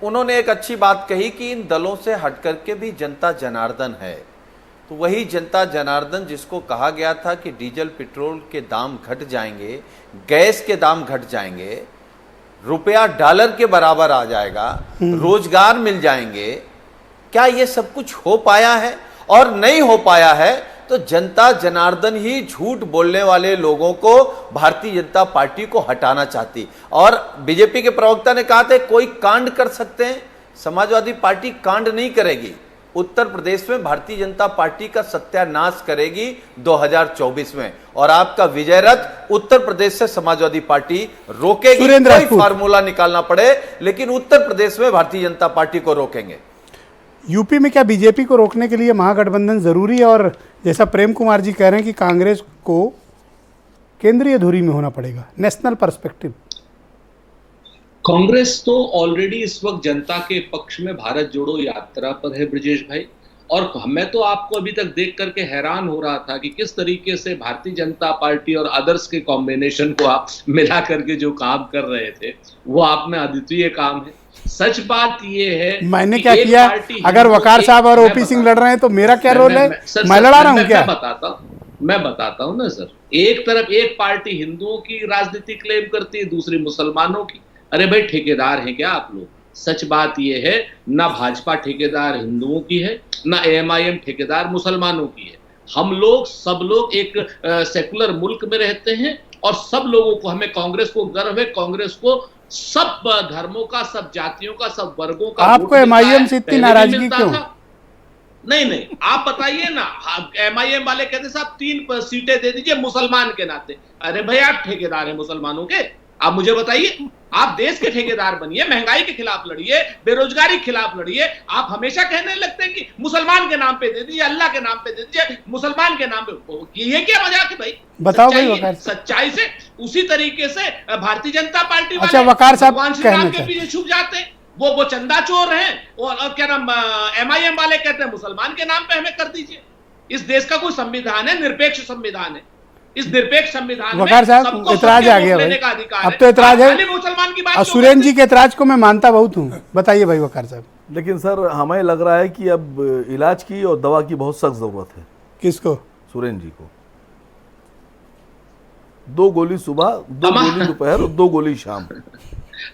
उन्होंने एक अच्छी बात कही कि इन दलों से हट करके भी जनता जनार्दन है। तो वही जनता जनार्दन जिसको कहा गया था कि डीजल पेट्रोल के दाम घट जाएंगे, गैस के दाम घट जाएंगे, रुपया डॉलर के बराबर आ जाएगा, रोजगार मिल जाएंगे, क्या ये सब कुछ हो पाया है? और नहीं हो पाया है तो जनता जनार्दन ही झूठ बोलने वाले लोगों को भारतीय जनता पार्टी को हटाना चाहती। और बीजेपी के प्रवक्ता ने कहा था कोई कांड कर सकते हैं, समाजवादी पार्टी कांड नहीं करेगी। उत्तर प्रदेश में भारतीय जनता पार्टी का सत्यानाश करेगी 2024 में, और आपका विजय रथ उत्तर प्रदेश से समाजवादी पार्टी रोकेगी। कोई फार्मूला निकालना पड़े, लेकिन उत्तर प्रदेश में भारतीय जनता पार्टी को रोकेंगे। यूपी में क्या बीजेपी को रोकने के लिए महागठबंधन जरूरी है? और जैसा प्रेम कुमार जी कह रहे हैं कि कांग्रेस को केंद्रीय धुरी में होना पड़ेगा, नेशनल पर्सपेक्टिव। कांग्रेस तो ऑलरेडी इस वक्त जनता के पक्ष में भारत जोड़ो यात्रा पर है ब्रजेश भाई। और मैं तो आपको अभी तक देख करके हैरान हो रहा था कि किस तरीके से भारतीय जनता पार्टी और अदर्स के कॉम्बिनेशन को आप मिला करके जो काम कर रहे थे वो आप में अद्वितीय काम है। सच बात ये है, मैंने क्या किया? अगर वकार साहब और ओपी सिंह लड़ रहे हैं तो मेरा क्या रोल है? मैं लड़ा रहा हूं क्या? मैं बताता हूं ना सर। एक तरफ एक पार्टी हिंदुओं की राजनीति क्लेम करती है, दूसरी मुसलमानों की। अरे भाई ठेकेदार हैं क्या आप लोग? सच बात यह है, ना भाजपा ठेकेदार हिंदुओं की है, ना एएमआईएम ठेकेदार मुसलमानों की है। हम लोग सब लोग एक सेकुलर मुल्क में रहते हैं और सब लोगों को, हमें कांग्रेस को गर्व है, कांग्रेस को सब धर्मों का, सब जातियों का, सब वर्गों का। आपको एमआईएम से इतनी नाराजगी क्यों? नहीं, आप बताइए ना। एमआईएम वाले कहते साहब 3 सीटें दे दीजिए मुसलमान के नाते। अरे भाई आप ठेकेदार हैं मुसलमानों के? आप मुझे बताइए, आप देश के ठेकेदार बनिए, महंगाई के खिलाफ लड़िए, बेरोजगारी के खिलाफ लड़िए। आप हमेशा कहने लगते हैं कि मुसलमान के नाम पे दे दीजिए, अल्लाह के नाम पे दे दीजिए, मुसलमान के नाम पे। ये क्या मजाक है भाई? बताओ भाई। सच्चाई से उसी तरीके से भारतीय जनता पार्टी अच्छा, वकार साहब भगवान के पीछे छुप जाते हैं। वो चंदा चोर हैं और क्या नाम, एमआईएम वाले कहते हैं मुसलमान के नाम पे हमें कर दीजिए। इस देश का कोई संविधान है, निरपेक्ष संविधान है। इस निरपेक्ष संविधान में वकार साहब इतराज आ गया भाई, अब तो इतराज है। मुसलमान की बात, और सुरेंद्र जी के इतराज को मैं मानता बहुत हूँ। बताइए भाई वकार साहब। लेकिन सर हमें लग रहा है कि अब इलाज की और दवा की बहुत सख्त जरूरत है। किसको? सुरेंद्र जी को। 2 गोली सुबह, 2 गोली दोपहर और 2 गोली शाम।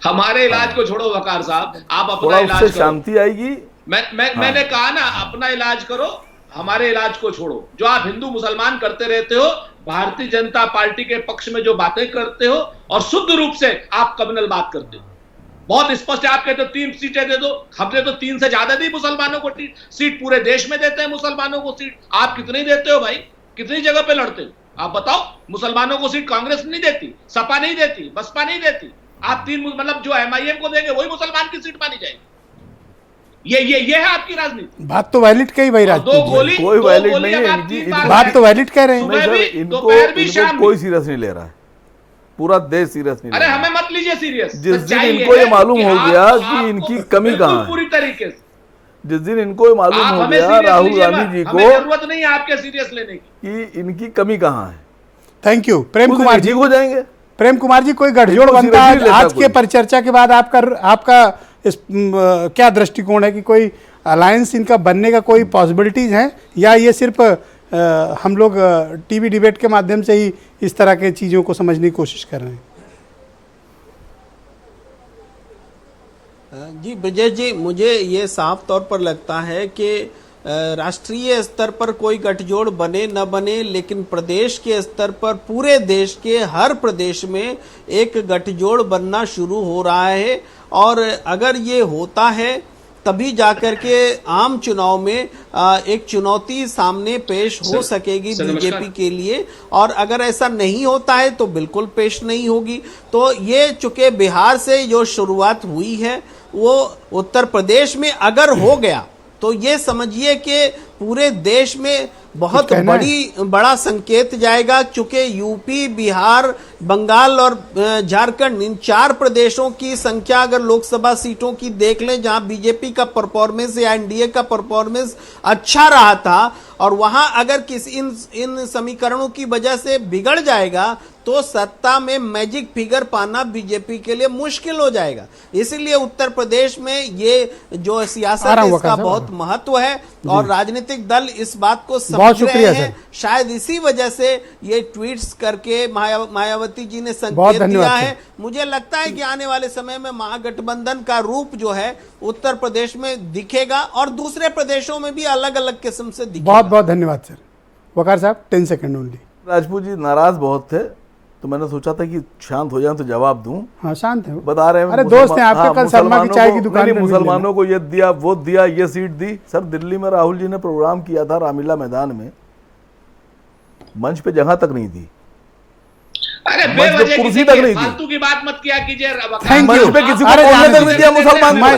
हमारे इलाज को छोड़ो वकार साहब, आप अपना इलाज करो, शांति आएगी। मैंने कहा ना, अपना इलाज करो, हमारे इलाज को छोड़ो। जो आप हिंदू मुसलमान करते रहते हो, भारतीय जनता पार्टी के पक्ष में जो बातें करते हो, और शुद्ध रूप से आप कम्युनल बात करते हो। बहुत स्पष्ट है, आप कहते हो 3 सीटें दे दो, हमने तो 3 से ज्यादा दी मुसलमानों को सीट। पूरे देश में देते हैं मुसलमानों को सीट। आप कितनी देते हो भाई? कितनी जगह पे लड़ते हो? आप बताओ। मुसलमानों को सीट कांग्रेस नहीं देती, सपा नहीं देती, बसपा नहीं देती। आप 3 मतलब जो एमआईएम को देंगे वही मुसलमान की सीट मानी जाएगी। ये है आपकी राजनीति। बात तो वैलिड कही भाई राजनीति, कोई वैलिड नहीं है। बात तो वैलिड कह रहे हैं। इनको कोई सीरियस नहीं ले रहा है, पूरा देश सीरियस नहीं। अरे हमें मत लीजिए सीरियस। जिस दिन इनको ये मालूम हो गया कि इनकी कमी कहाँ है, पूरी तरीके से जिस दिन इनको ये मालूम हो गया राहुल गांधी जी को, जरूरत नहीं है आपके सीरियस लेने की, कि इनकी कमी कहाँ है। Thank you Prem Kumar ji. हो जाएंगे प्रेम कुमार जी, कोई गठजोड़ बनता है आज के परिचर्चा के बाद? आपका इस क्या दृष्टिकोण है कि कोई अलायंस इनका बनने का कोई पॉसिबिलिटीज हैं, या ये सिर्फ हम लोग टीवी डिबेट के माध्यम से ही इस तरह के चीज़ों को समझने की कोशिश कर रहे हैं? जी ब्रजेश जी, मुझे ये साफ तौर पर लगता है कि राष्ट्रीय स्तर पर कोई गठजोड़ बने न बने, लेकिन प्रदेश के स्तर पर पूरे देश के हर प्रदेश में एक गठजोड़ बनना शुरू हो रहा है। और अगर ये होता है तभी जाकर के आम चुनाव में एक चुनौती सामने पेश हो सकेगी बीजेपी के लिए, और अगर ऐसा नहीं होता है तो बिल्कुल पेश नहीं होगी। तो ये चूंकि बिहार से जो शुरुआत हुई है वो उत्तर प्रदेश में अगर हो गया तो ये समझिए कि पूरे देश में बहुत बड़ा संकेत जाएगा, चूंकि यूपी, बिहार, बंगाल और झारखंड, इन 4 प्रदेशों की संख्या अगर लोकसभा सीटों की देख लें जहां बीजेपी का परफॉर्मेंस या एनडीए का परफॉर्मेंस अच्छा रहा था, और वहां अगर किसी इन समीकरणों की वजह से बिगड़ जाएगा तो सत्ता में मैजिक फिगर पाना बीजेपी के लिए मुश्किल हो जाएगा। इसीलिए उत्तर प्रदेश में ये जो सियासत है इसका बहुत महत्व है और राजनीतिक दल इस बात को समझ रहे हैं। शायद इसी वजह से ये ट्वीट्स करके मायावती जी ने संकेत दिया है। मुझे लगता है कि आने वाले समय में महागठबंधन का रूप जो है उत्तर प्रदेश में दिखेगा और दूसरे प्रदेशों में भी अलग अलग किस्म से दिखेगा। बहुत बहुत धन्यवाद सर। वकार साहब 10 सेकंड ओनली। राजपूत जी नाराज बहुत थे तो मैंने सोचा था कि शांत हो जाए तो जवाब दूं। हाँ शांत है, बता रहे हैं अरे दोस्त हैं आपके, कल शर्मा की चाय की दुकान में मुसलमानों को ये दिया वो दिया ये सीट दी। सर दिल्ली में राहुल जी ने प्रोग्राम किया था रामलीला मैदान में, मंच पे जगह तक नहीं दी, अरे कुर्सी तक नहीं दी। फालतू की बात मत किया कीजिए। मंच पे किसी को बोलने तक नहीं दिया मुसलमान को,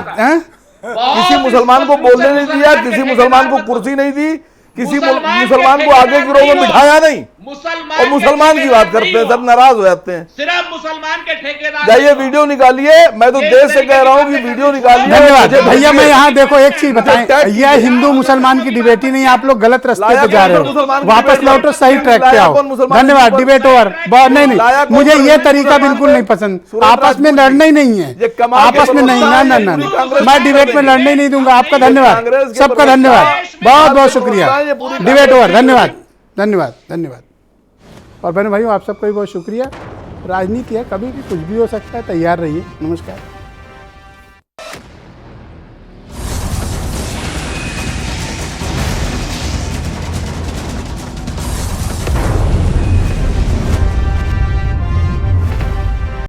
किसी मुसलमान को बोलने नहीं दिया, किसी मुसलमान को कुर्सी नहीं दी, किसी मुसलमान को आगे की रो में बिठाया नहीं। और मुसलमान की बात करते हैं, सब नाराज हो जाते हैं। सिर्फ मुसलमान के ठेकेदार। जाइए वीडियो निकालिए, मैं तो देश से कह रहा हूँ कि वीडियो निकालिए। धन्यवाद भैया। मैं यहाँ देखो एक चीज बताएं, यह हिंदू मुसलमान की डिबेट ही नहीं, आप लोग गलत रास्ते पे जा रहे हो, वापस लौटो, सही ट्रैक पे आओ। धन्यवाद। Debate over. नहीं, मुझे ये तरीका बिल्कुल नहीं पसंद, आपस में लड़ना ही नहीं है, आपस में नहीं, ना ना ना, मैं डिबेट में लड़ने ही नहीं दूंगा। आपका धन्यवाद, सबका धन्यवाद, बहुत बहुत शुक्रिया। Debate over. धन्यवाद धन्यवाद धन्यवाद। और बहन भाइयों आप सबका भी बहुत शुक्रिया। राजनीति है, कभी भी कुछ भी हो सकता है, तैयार रहिए। नमस्कार।